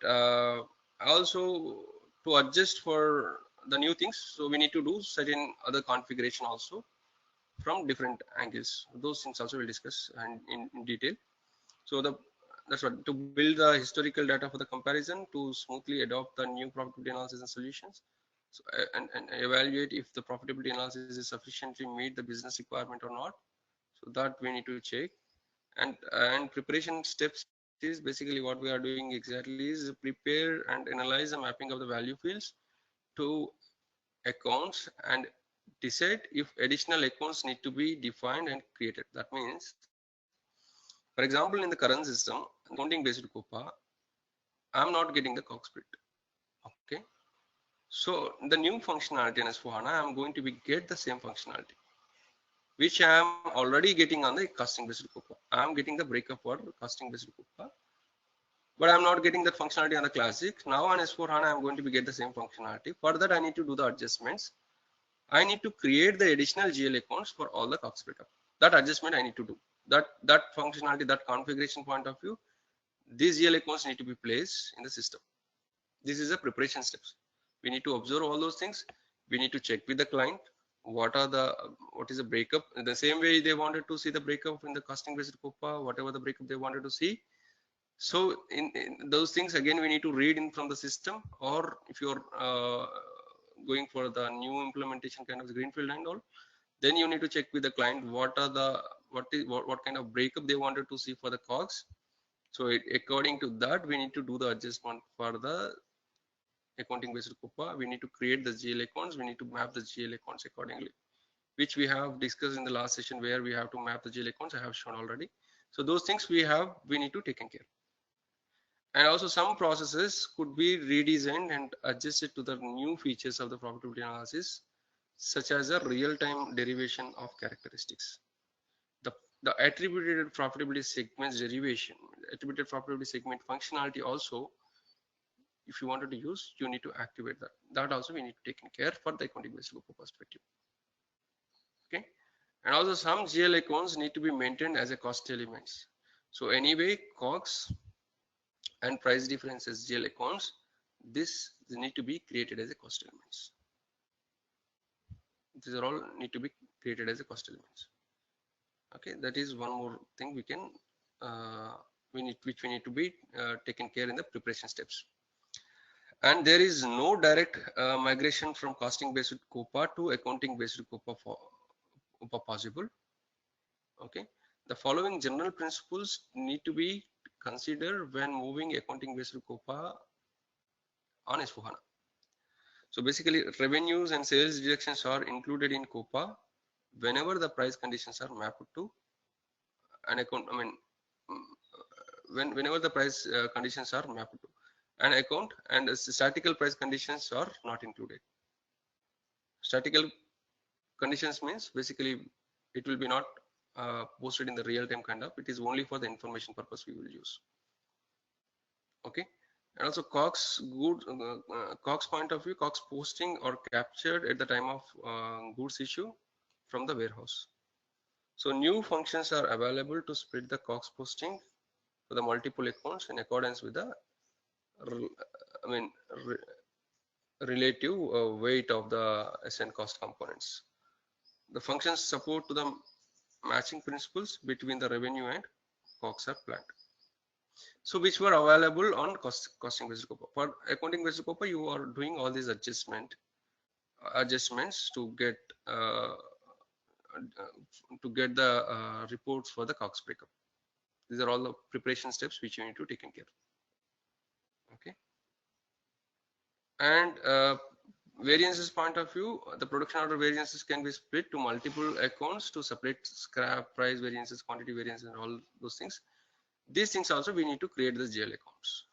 also to adjust for the new things. So we need to do certain other configuration also from different angles. Those things also we'll discuss and in detail. So that's what, to build the historical data for the comparison, to smoothly adopt the new profitability analysis and solutions. So, and evaluate if the profitability analysis is sufficiently meet the business requirement or not. So that we need to check. And preparation steps is basically what we are doing exactly is prepare and analyze the mapping of the value fields to accounts and decide if additional accounts need to be defined and created. That means, for example, in the current system, accounting based Coupa, I'm not getting the cockpit. Okay. So the new functionality in S/4HANA, I'm going to get the same functionality, which I am already getting on the costing based Coupa. I'm getting the breakup for costing based Coupa, but I'm not getting that functionality on the classic. Now on S/4HANA, I'm going to get the same functionality. For that, I need to do the adjustments. I need to create the additional GL accounts for all the cost breakup. That adjustment I need to do. That functionality, that configuration point of view, these GL accounts need to be placed in the system. This is a preparation steps. We need to observe all those things. We need to check with the client what is the breakup. In the same way they wanted to see the breakup in the costing based COPA, whatever the breakup they wanted to see. So in those things again we need to read in from the system, or if you're going for the new implementation kind of greenfield and all, then you need to check with the client what kind of breakup they wanted to see for the COGS. So according to that we need to do the adjustment for the accounting based COPA. We need to create the GL accounts, we need to map the GL accounts accordingly, which we have discussed in the last session where we have to map the GL accounts. I have shown already. So those things we need to take care. And also some processes could be redesigned and adjusted to the new features of the profitability analysis, such as a real-time derivation of characteristics. The attributed profitability segments derivation, attributed profitability segment functionality also, if you wanted to use, you need to activate that. That also we need to take care for the accounting based COPA perspective. Okay. And also some GL accounts need to be maintained as a cost elements. So anyway, COGS and price differences GL accounts, this need to be created as a cost elements. These are all need to be created as a cost elements. Okay, that is one more thing we can which we need to be taken care in the preparation steps. And there is no direct migration from costing based COPA to accounting based COPA possible. Okay, the following general principles need to be considered when moving accounting based COPA on S/4HANA. So basically revenues and sales deductions are included in COPA whenever the price conditions are mapped to an account. I mean, whenever the price conditions are mapped to an account, and statical price conditions are not included. Statical conditions means basically it will be not posted in the real time kind of, it is only for the information purpose we will use. Okay. And also COGS COGS point of view, COGS posting are captured at the time of goods issue from the warehouse. So new functions are available to split the COGS posting for the multiple accounts in accordance with the relative weight of the SN cost components. The functions support to the matching principles between the revenue and COGS are planned. So which were available on costing based COPA. For accounting based COPA, you are doing all these adjustments to get the reports for the COGS breakup. These are all the preparation steps which you need to take care. Okay. And variances point of view, the production order variances can be split to multiple accounts to separate scrap price variances, quantity variances, and all those things. These things also we need to create the GL accounts,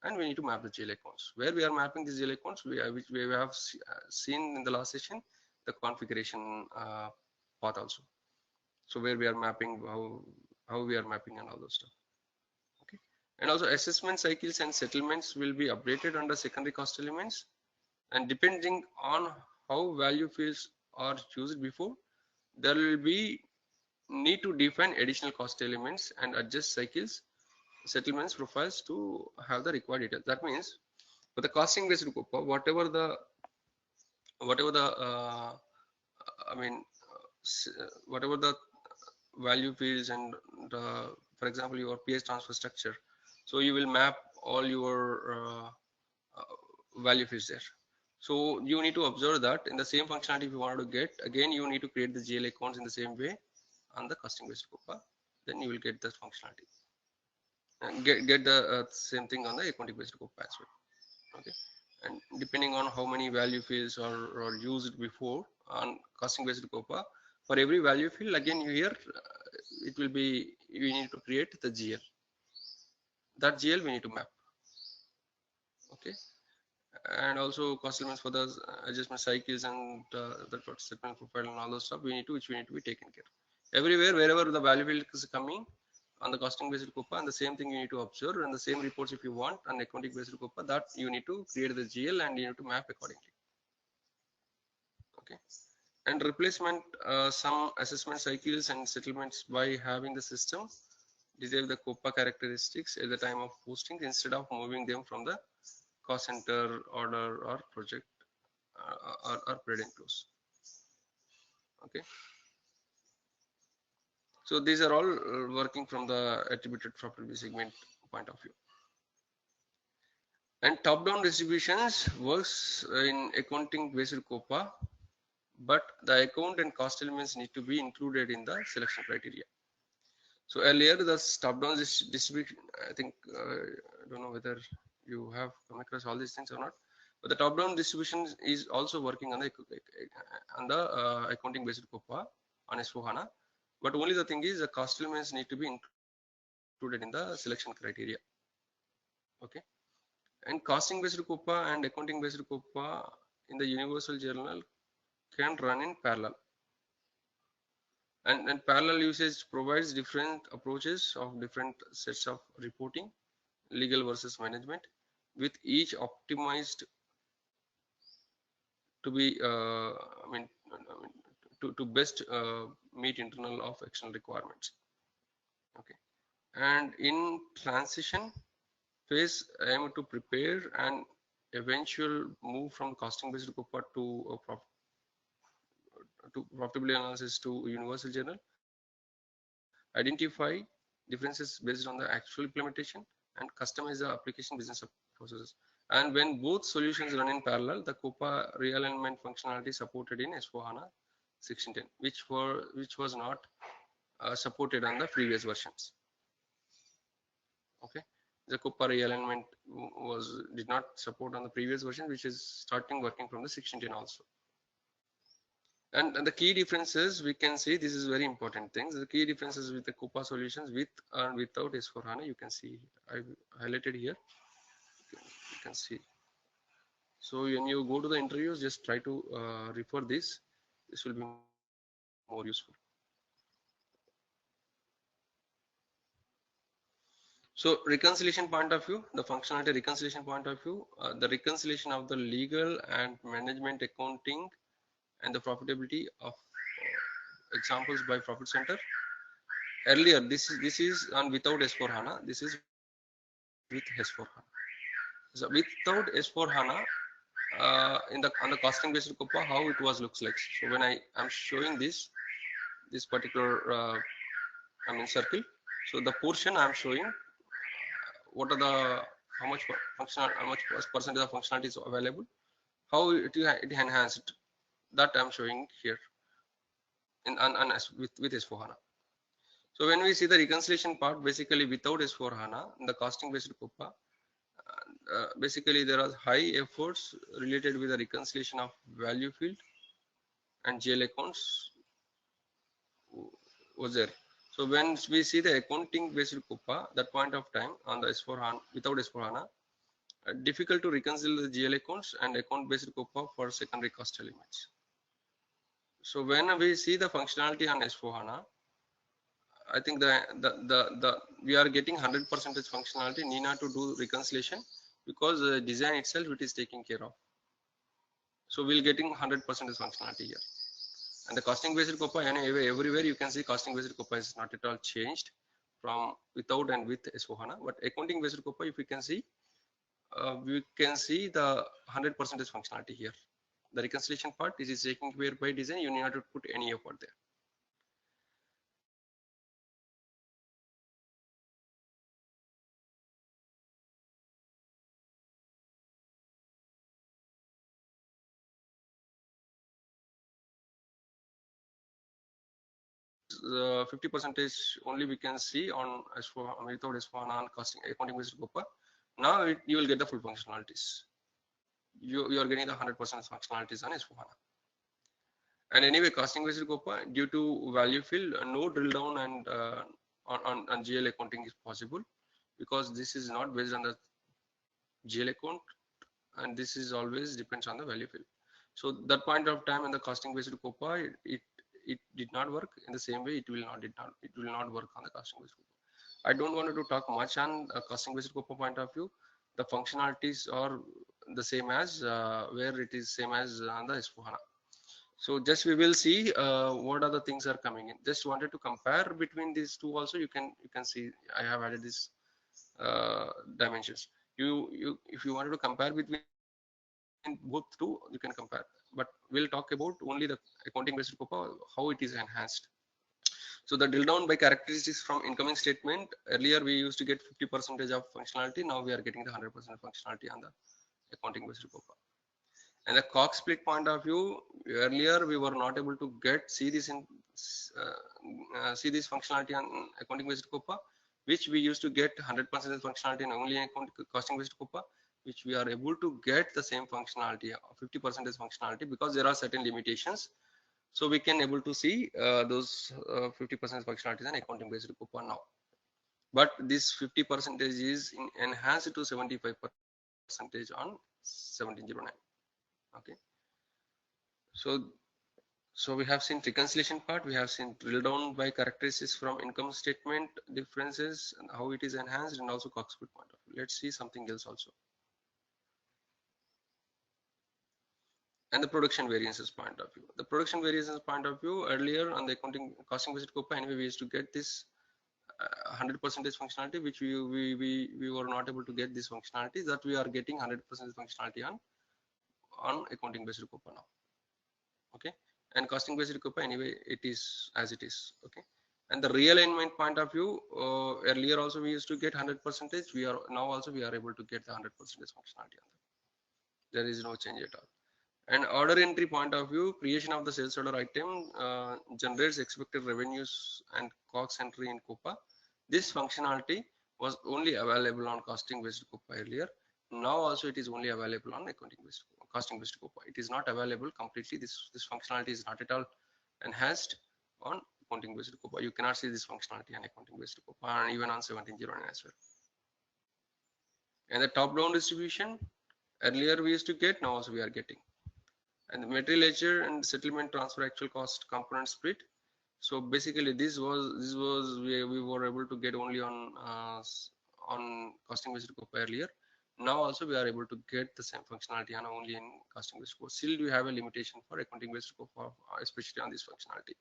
and we need to map the GL accounts. Where we are mapping these GL accounts, which we have seen in the last session, the configuration path also. So where we are mapping, how we are mapping and all those stuff. Okay. And also assessment cycles and settlements will be updated under secondary cost elements, and depending on how value fields are used before, there will be need to define additional cost elements and adjust cycles, settlements profiles to have the required details. That means for the costing based COPA, whatever the value fields and for example your PS transfer structure, so you will map all your value fields there. So you need to observe that in the same functionality if you want to get, again you need to create the GL accounts in the same way on the costing based COPA, then you will get that functionality and get the same thing on the accounting based COPA as well. Okay. And depending on how many value fields are used before on costing based COPA, for every value field again here it will be, you need to create the GL. That GL we need to map. Okay. And also cost elements for the adjustment cycles and the settlement profile and all those stuff which we need to be taken care of. Everywhere wherever the value field is coming on the costing based COPA, and the same thing you need to observe, and the same reports if you want on accounting based COPA, that you need to create the GL and you need to map accordingly. Okay. And replacement some assessment cycles and settlements by having the system disable the COPA characteristics at the time of posting instead of moving them from the cost center, order, or project or predicate close. Okay. So these are all working from the attributed profitability segment point of view. And top-down distributions works in accounting based COPA, but the account and cost elements need to be included in the selection criteria. So earlier the top-down distribution, I think I don't know whether you have come across all these things or not, but the top-down distribution is also working on the accounting based COPA on S4HANA, but only the thing is the cost elements need to be included in the selection criteria. Okay. And costing based COPA and accounting based COPA in the Universal Journal can run in parallel. And parallel usage provides different approaches of different sets of reporting, legal versus management, with each optimized to be, to best meet internal of external requirements. Okay. And in transition phase, I am to prepare an eventual move from costing based COPA to profitability analysis to Universal Journal, identify differences based on the actual implementation, and customize the application business processes. And when both solutions run in parallel, the COPA realignment functionality supported in S4HANA 1610, which was not supported on the previous versions. Okay, the COPA realignment did not support on the previous version, which is starting working from the 1610 also. And the key differences we can see, this is very important things. The key differences with the COPA solutions with and without S4HANA, you can see I've highlighted here. You can see. So when you go to the interviews, just try to refer this. This will be more useful. So reconciliation point of view, the functionality reconciliation point of view, the reconciliation of the legal and management accounting and the profitability of examples by profit center. Earlier, this is on without S4HANA. This is with S4HANA. So without S4HANA, on the costing based COPA, how it looks like. So when I am showing this particular circle, so the portion I am showing what are the how much percentage of functionality is available, how it enhanced, that I am showing here with S4HANA. So when we see the reconciliation part, basically without S4HANA, in the costing based COPA, basically there are high efforts related with the reconciliation of value field and GL accounts was there. So when we see the accounting based COPA, that point of time on the S4HANA, without S4HANA, difficult to reconcile the GL accounts and account based COPA for secondary cost elements. So when we see the functionality on S4HANA, I think we are getting 100% functionality, need not to do reconciliation because the design itself it is taking care of. So we'll getting 100% functionality here. And the costing based COPA, everywhere you can see costing based COPA is not at all changed from without and with S4HANA. But accounting based COPA, if we can see the 100% functionality here. The reconciliation part is taken care by design. You need not to put any effort there. The 50% only we can see on S4 without S4HANA on costing accounting based COPA. Now you will get the full functionalities. You are getting the 100% functionalities on S4HANA. And anyway, costing based COPA, due to value field, no drill down and on GL accounting is possible because this is not based on the GL account, and this is always depends on the value field. So that point of time in the costing based COPA, it did not work in the same way. It will not work on the costing based COPA. I don't want to talk much on costing based COPA point of view. The functionalities are the same as where it is same as on the S4HANA. So just we will see what other things are coming in. Just wanted to compare between these two also. You can see I have added this dimensions. If you wanted to compare between both two, you can compare. But we'll talk about only the accounting based COPA, how it is enhanced. So the drill down by characteristics from incoming statement. Earlier we used to get 50% of functionality. Now we are getting the 100% functionality on the accounting based COPA. And the Cox split point of view, earlier we were not able to see this functionality on accounting based COPA, which we used to get 100% functionality in only costing based COPA, which we are able to get the same functionality, 50% functionality, because there are certain limitations. So we can able to see those 50% functionalities in accounting based COPA now. But this 50% is enhanced to 75% on 1709. Okay, so we have seen reconciliation part, we have seen drill down by characteristics from income statement differences and how it is enhanced, and also Cox split point of view. Let's see something else also. And the production variances point of view. The production variances point of view, earlier on the accounting costing based COPA, anyway we used to get this 100% functionality, which we were not able to get this functionality, that we are getting 100% functionality on accounting based COPA now. Okay, and costing based COPA, anyway it is as it is. Okay, and the realignment point of view, earlier also we used to get 100%. We are now also we are able to get the 100% functionality on that. There is no change at all. And order entry point of view, creation of the sales order item generates expected revenues and Cox entry in COPA. This functionality was only available on costing based COPA earlier. Now also it is only available on accounting based costing based COPA. It is not available completely. This functionality is not at all enhanced on accounting based COPA. You cannot see this functionality on accounting based COPA, and even on 1709 as well. And the top down distribution, earlier we used to get, now also we are getting. And the material ledger and settlement transfer actual cost component split. So basically this was we were able to get only on costing based COPA earlier. Now also we are able to get the same functionality and only in costing based COPA. Still we have a limitation for accounting based COPA, especially on this functionality.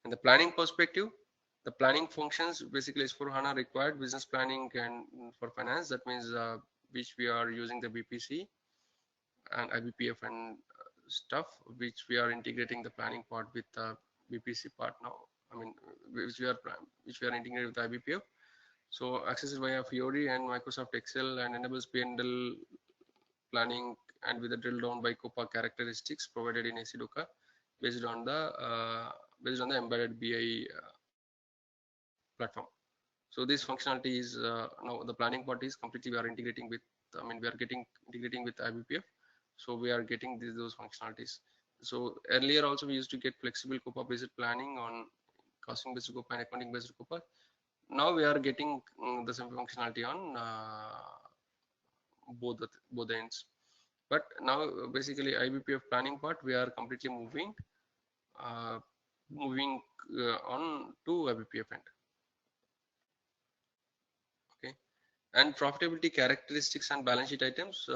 In the planning perspective, the planning functions basically is for HANA required business planning and for finance. That means which we are using the BPC and IBPF and stuff, which we are integrating the planning part with the BPC part now. I mean, which we are integrating with IBPF. So accessed via Fiori and Microsoft Excel, and enables P&L planning and with a drill down by COPA characteristics provided in ACDOCA based on the embedded BI platform. So this functionality is now the planning part is completely we are integrating with. I mean, we are integrating with IBPF. So we are getting those functionalities. So earlier also we used to get flexible COPA based planning on costing based COPA and accounting based COPA. Now we are getting the same functionality on both ends. But now basically IBPF planning part we are completely moving on to IBPF end. Okay, and profitability characteristics and balance sheet items.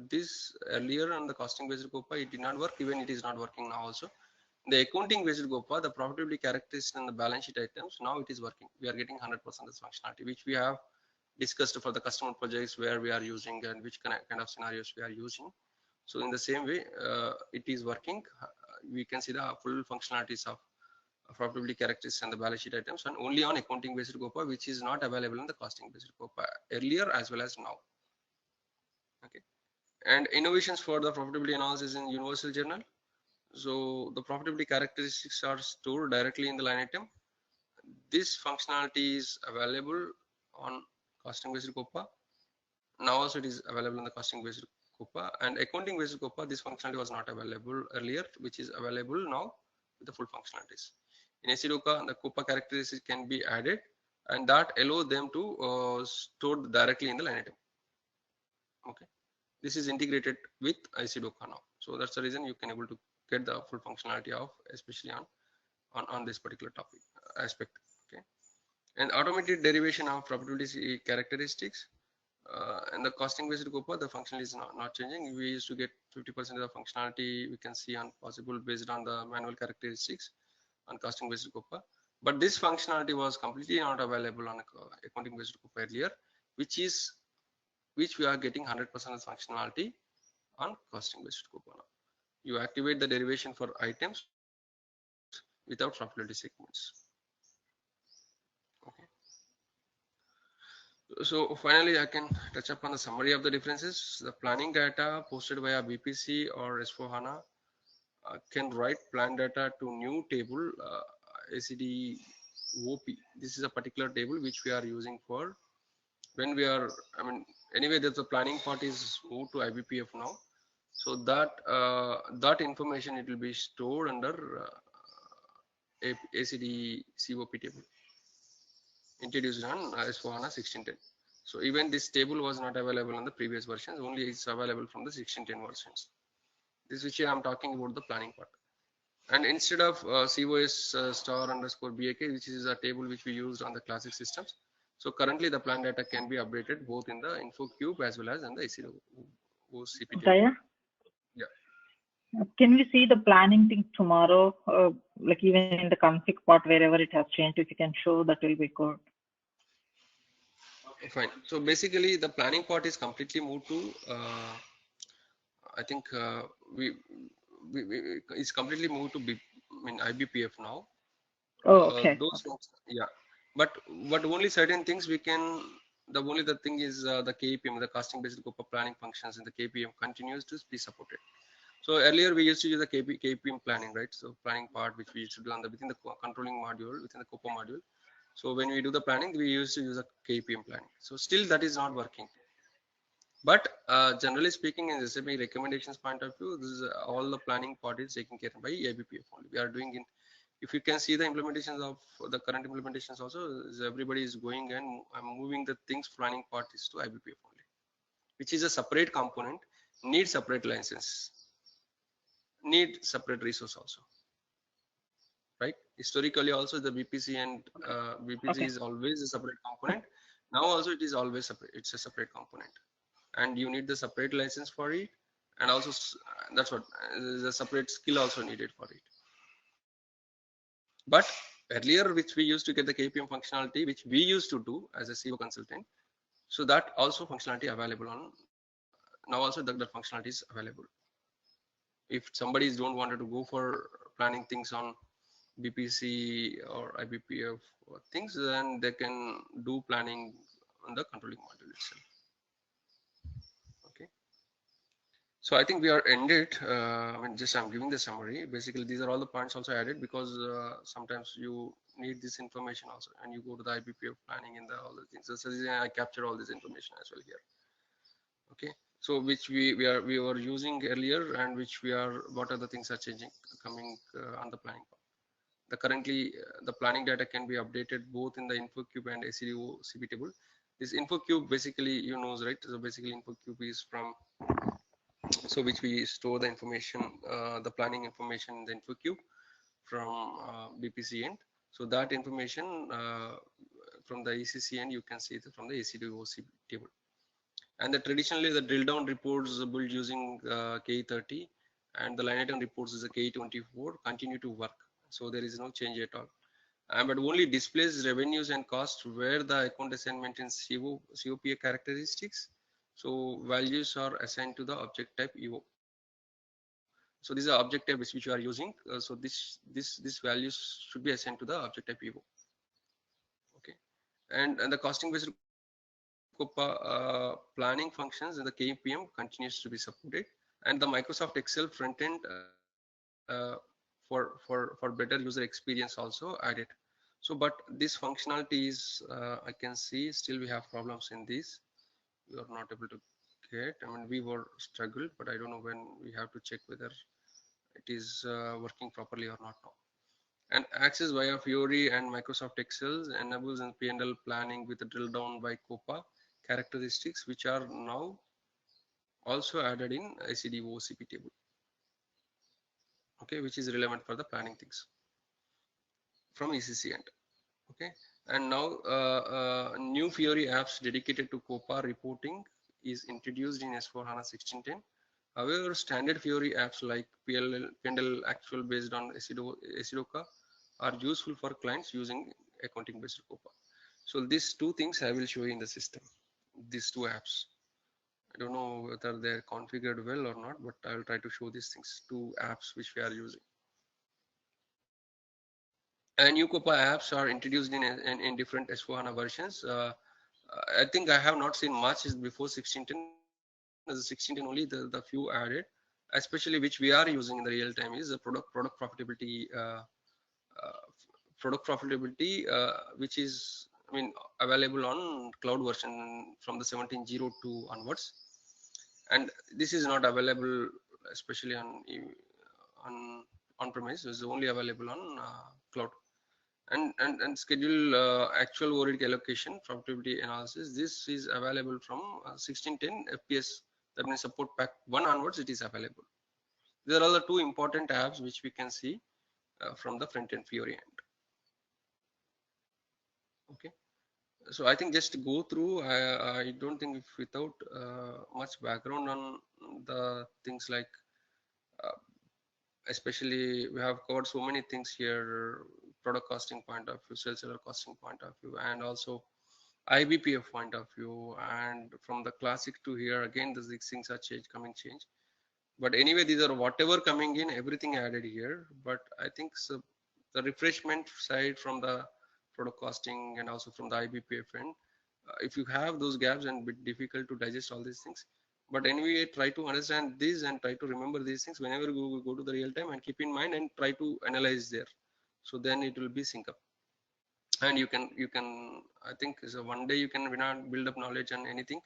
This earlier on the costing based COPA it did not work. Even it is not working now also. The accounting based COPA, the profitability characteristics and the balance sheet items, now it is working. We are getting 100% functionality, which we have discussed for the customer projects where we are using and which kind of scenarios we are using. So in the same way, it is working. We can see the full functionalities of profitability characteristics and the balance sheet items, and only on accounting based COPA, which is not available in the costing based COPA earlier as well as now. Okay, and innovations for the profitability analysis in Universal Journal. So the profitability characteristics are stored directly in the line item. This functionality is available on costing based COPA. Now also it is available in the costing based COPA, and accounting based COPA. This functionality was not available earlier, which is available now with the full functionalities. In ACDOCA, the COPA characteristics can be added, and that allow them to store directly in the line item. Okay, this is integrated with ACDOCA now, so that's the reason you can able to get the full functionality of, especially on this particular topic aspect. Okay, and automated derivation of profitability characteristics. in the costing based COPA, the functionality is not changing. We used to get 50% of the functionality we can see on possible based on the manual characteristics on costing based COPA. But this functionality was completely not available on accounting based COPA earlier, which we are getting 100% of functionality on costing based COPA now. You activate the derivation for items without profitability segments. Okay. So finally, I can touch upon the summary of the differences. The planning data posted via BPC or S4HANA can write plan data to new table ACD OP. This is a particular table which we are using for when we are, I mean, anyway, that the planning part is moved to IBPF now. So that information, it will be stored under ACD COP table introduced on S4HANA 1610. So even this table was not available on the previous versions, only it's available from the 1610 versions. This which I'm talking about the planning part. And instead of COS star underscore BAK, which is a table which we used on the classic systems. So currently the plan data can be updated both in the info cube as well as in the ACD OCP table. Jaya, Yeah. can we see the planning thing tomorrow? Like even in the config part, wherever it has changed, if you can show, that will be good. Fine. So basically the planning part is completely moved to I think it's completely moved to IBPF now. Oh, okay. Those yeah, but only certain things we can. The thing is the KPM, the costing based COPA planning functions in the KPM continues to be supported. So earlier we used to use the KPM planning, right? So planning part which we used to do on the within the controlling module, within the COPA module. So when we do the planning, we used to use a KPM planning. So still that is not working. But generally speaking, in SAP recommendations point of view, this is all the planning part is taken care of by IBPF only. We are doing in, if you can see the implementations of the current implementations also, everybody is going and moving the things planning part is to IBPF only, which is a separate component, need separate license, need separate resource also, right? Historically also the BPC and BPC is always a separate component. Now also it is always separate. It's a separate component. And you need the separate license for it, and also that's what the separate skill also needed for it. But earlier, which we used to get the KPM functionality, which we used to do as a CO consultant, so that also functionality available on now. Also that functionality is available. If somebody don't wanted to go for planning things on BPC or IBPF or things, then they can do planning on the controlling module itself. So I think we are ended. I mean, just I'm giving the summary. Basically, these are all the points also added because sometimes you need this information also, and you go to the IBPF planning and all the things. So I capture all this information as well here. Okay. So which we were using earlier, and which we are, what are the things are changing coming on the planning part. The currently the planning data can be updated both in the InfoCube and ACDO CP table. This InfoCube basically, you know, right? So basically InfoCube is from, so which we store the information, the planning information in the InfoCube from BPC end. So that information from the ECC end, you can see it from the ACDOC table. And traditionally the drill down reports built using KE30, and the line item reports is a KE24 continue to work. So there is no change at all. But only displays revenues and costs where the account assignment in COPA characteristics. So values are assigned to the object type EO. So these are object type which you are using. So this values should be assigned to the object type EO. Okay, and the costing based COPA planning functions in the KPM continues to be supported, and the Microsoft Excel front end for better user experience also added. So, but this functionality is I can see still we have problems in this. We are not able to get. I mean, we were struggled, but I don't know when we have to check whether it is working properly or not now. And access via Fiori and Microsoft Excel enables and P&L planning with a drill down by COPA characteristics, which are now also added in ICD OCP table. Okay, which is relevant for the planning things from ECC end. Okay, And now new Fiori apps dedicated to COPA reporting is introduced in S/4HANA 16.10. However, standard Fiori apps like PNL Actual based on Esidoka are useful for clients using accounting based COPA. So these two things I will show you in the system, these two apps. I don't know whether they're configured well or not, but I'll try to show these things, two apps which we are using. And new COPA apps are introduced in different S/4HANA versions. I think I have not seen much before 16.10. As a 16.10 only, the few added, especially which we are using in the real time, is the product profitability, which is, I mean, available on cloud version from the 17.02 onwards, and this is not available especially on premise. Is only available on cloud. And schedule actual overhead allocation profitability analysis. This is available from 16.10 FPS. That means support pack 1 onwards. It is available. These are all the two important apps which we can see from the front end Fiori end. Okay. So I think just to go through, I don't think if without much background on the things like, especially we have covered so many things here, product costing point of view, sales seller costing point of view, and also IBPF point of view. And from the classic to here again, these things are change. But anyway, these are whatever coming in, everything added here. But I think so, the refreshment side from the product costing and also from the IBPF end, if you have those gaps and bit difficult to digest all these things, but anyway, try to understand this and try to remember these things whenever you go to the real time, and keep in mind and try to analyze there. So then it will be sync up, and you can I think is a one day you can build up knowledge on anything,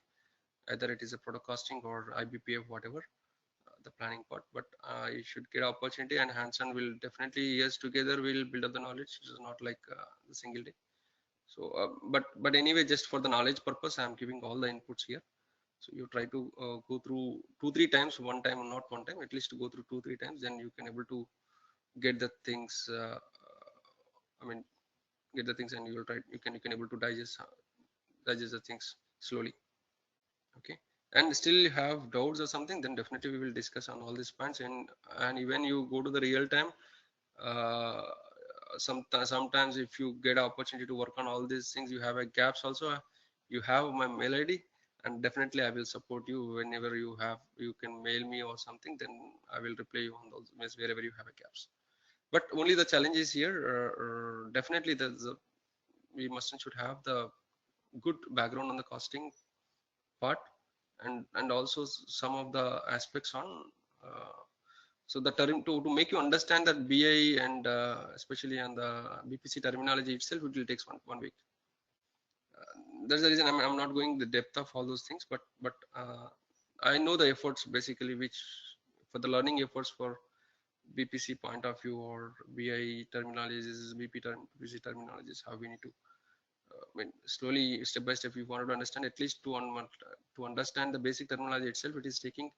either it is a product costing or IBPF, whatever the planning part. But you should get opportunity, and hands-on will definitely, years together will build up the knowledge. It is not like the single day. So but anyway, just for the knowledge purpose, I'm giving all the inputs here. So you try to go through 2-3 times, one time, not one time, at least to go through 2-3 times, then you can able to get the things, I mean, get the things, and you will try, you can able to digest the things slowly. Okay. And still you have doubts or something, then definitely we will discuss on all these points. And even you go to the real time, uh, sometimes if you get an opportunity to work on all these things, you have a gaps also, you have my mail ID, and definitely I will support you whenever you can mail me or something, then I will reply you on those mails wherever you have a gaps. But only the challenge is here, definitely we should have the good background on the costing part, and also some of the aspects on so the term to make you understand that BI and especially on the BPC terminology itself, it will take one week. That's the reason I'm not going the depth of all those things, but I know the efforts basically which for the learning efforts for BPC point of view, or BI terminologies, BPC terminologies, how we need to I mean, slowly, step by step, you wanted to understand at least 1 month to understand the basic terminology itself. It is taking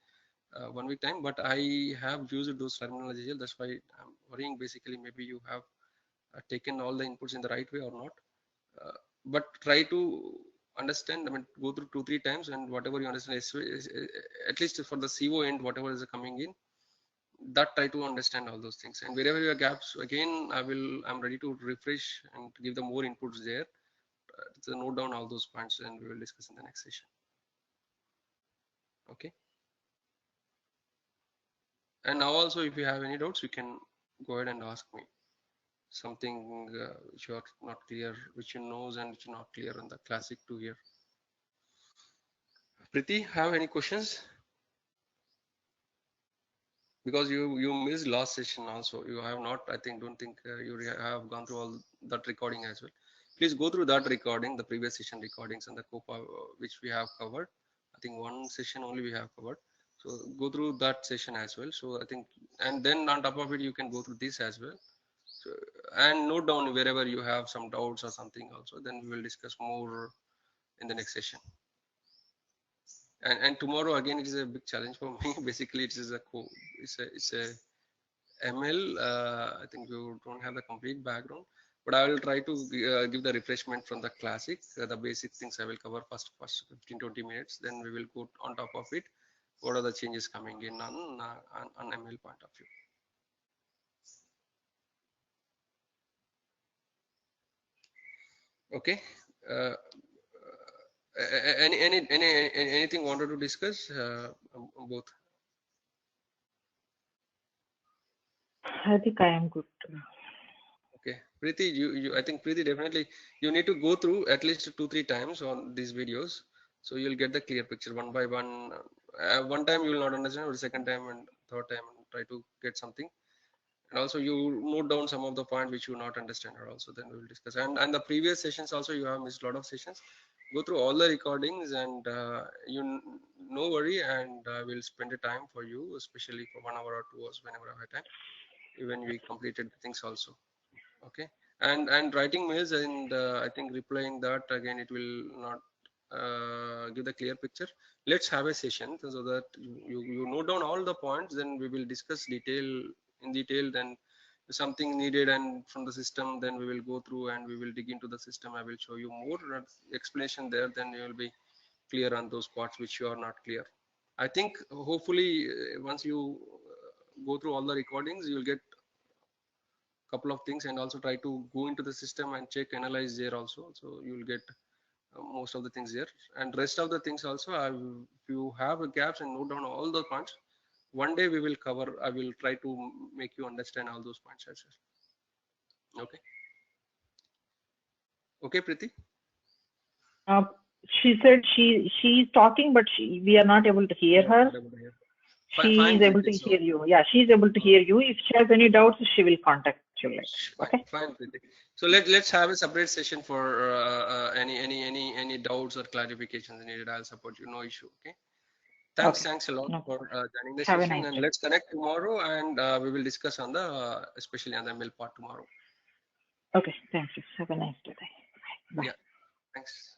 1 week time, but I have used those terminologies here. That's why I'm worrying. Basically, maybe you have taken all the inputs in the right way or not. But try to understand. I mean, go through 2-3 times, and whatever you understand, at least for the CO end, whatever is coming in, that try to understand all those things. And wherever you have gaps, again, I'm ready to refresh and to give them more inputs there. So note down all those points, and we will discuss in the next session. Okay. And now also, if you have any doubts, you can go ahead and ask me something which you are not clear, which you know and which you are not clear on the classic 2 here. Priti, have any questions? Because you missed last session also. You have not, I think, don't think you have gone through all that recording as well. Please go through that recording, the previous session recordings and the COPA which we have covered. I think one session only we have covered. So go through that session as well. So I think, and then on top of it, you can go through this as well. So, and note down wherever you have some doubts or something also, then we will discuss more in the next session. And tomorrow again, it is a big challenge for me. Basically, it's a ML. I think you don't have the complete background, but I will try to give the refreshment from the classic. The basic things I will cover first 15-20 minutes. Then we will go on top of it. What are the changes coming in on ML point of view? Okay. Anything wanted to discuss both? I think I am good. Okay, Preeti, I think Preeti, definitely you need to go through at least 2-3 times on these videos, so you'll get the clear picture one by one. One time you will not understand, or the second time and third time, and try to get something. And also you note down some of the points which you not understand, or also then we will discuss. And the previous sessions also you have missed a lot of sessions. Go through all the recordings, and no worry, and we'll spend a time for you, especially for 1 hour or 2 hours whenever I have time. Even we completed things also. Okay, and writing mails, and I think replying that again, it will not give the clear picture. Let's have a session so that you note down all the points, then we will discuss in detail. Then something needed and from the system, then we will go through and we will dig into the system. I will show you more explanation there, then you will be clear on those parts which you are not clear. I think hopefully once you go through all the recordings, you will get couple of things, and also try to go into the system and check, analyze there also, so you will get most of the things there. And rest of the things also, if you have gaps and note down all the points, one day we will cover. I will try to make you understand all those points as well. Okay. Okay, Preeti. She said she's talking, but we are not able to hear her. She is able to hear you. Yeah, she is able to hear you. If she has any doubts, she will contact you later. Okay. Fine, Preeti. So let's have a separate session for any doubts or clarifications needed. I'll support you. No issue. Okay. Thanks a lot for joining the session, and let's connect tomorrow, and we will discuss on the especially on the ML part tomorrow. Okay. Thank you. Have a nice day. Bye. Yeah. Thanks.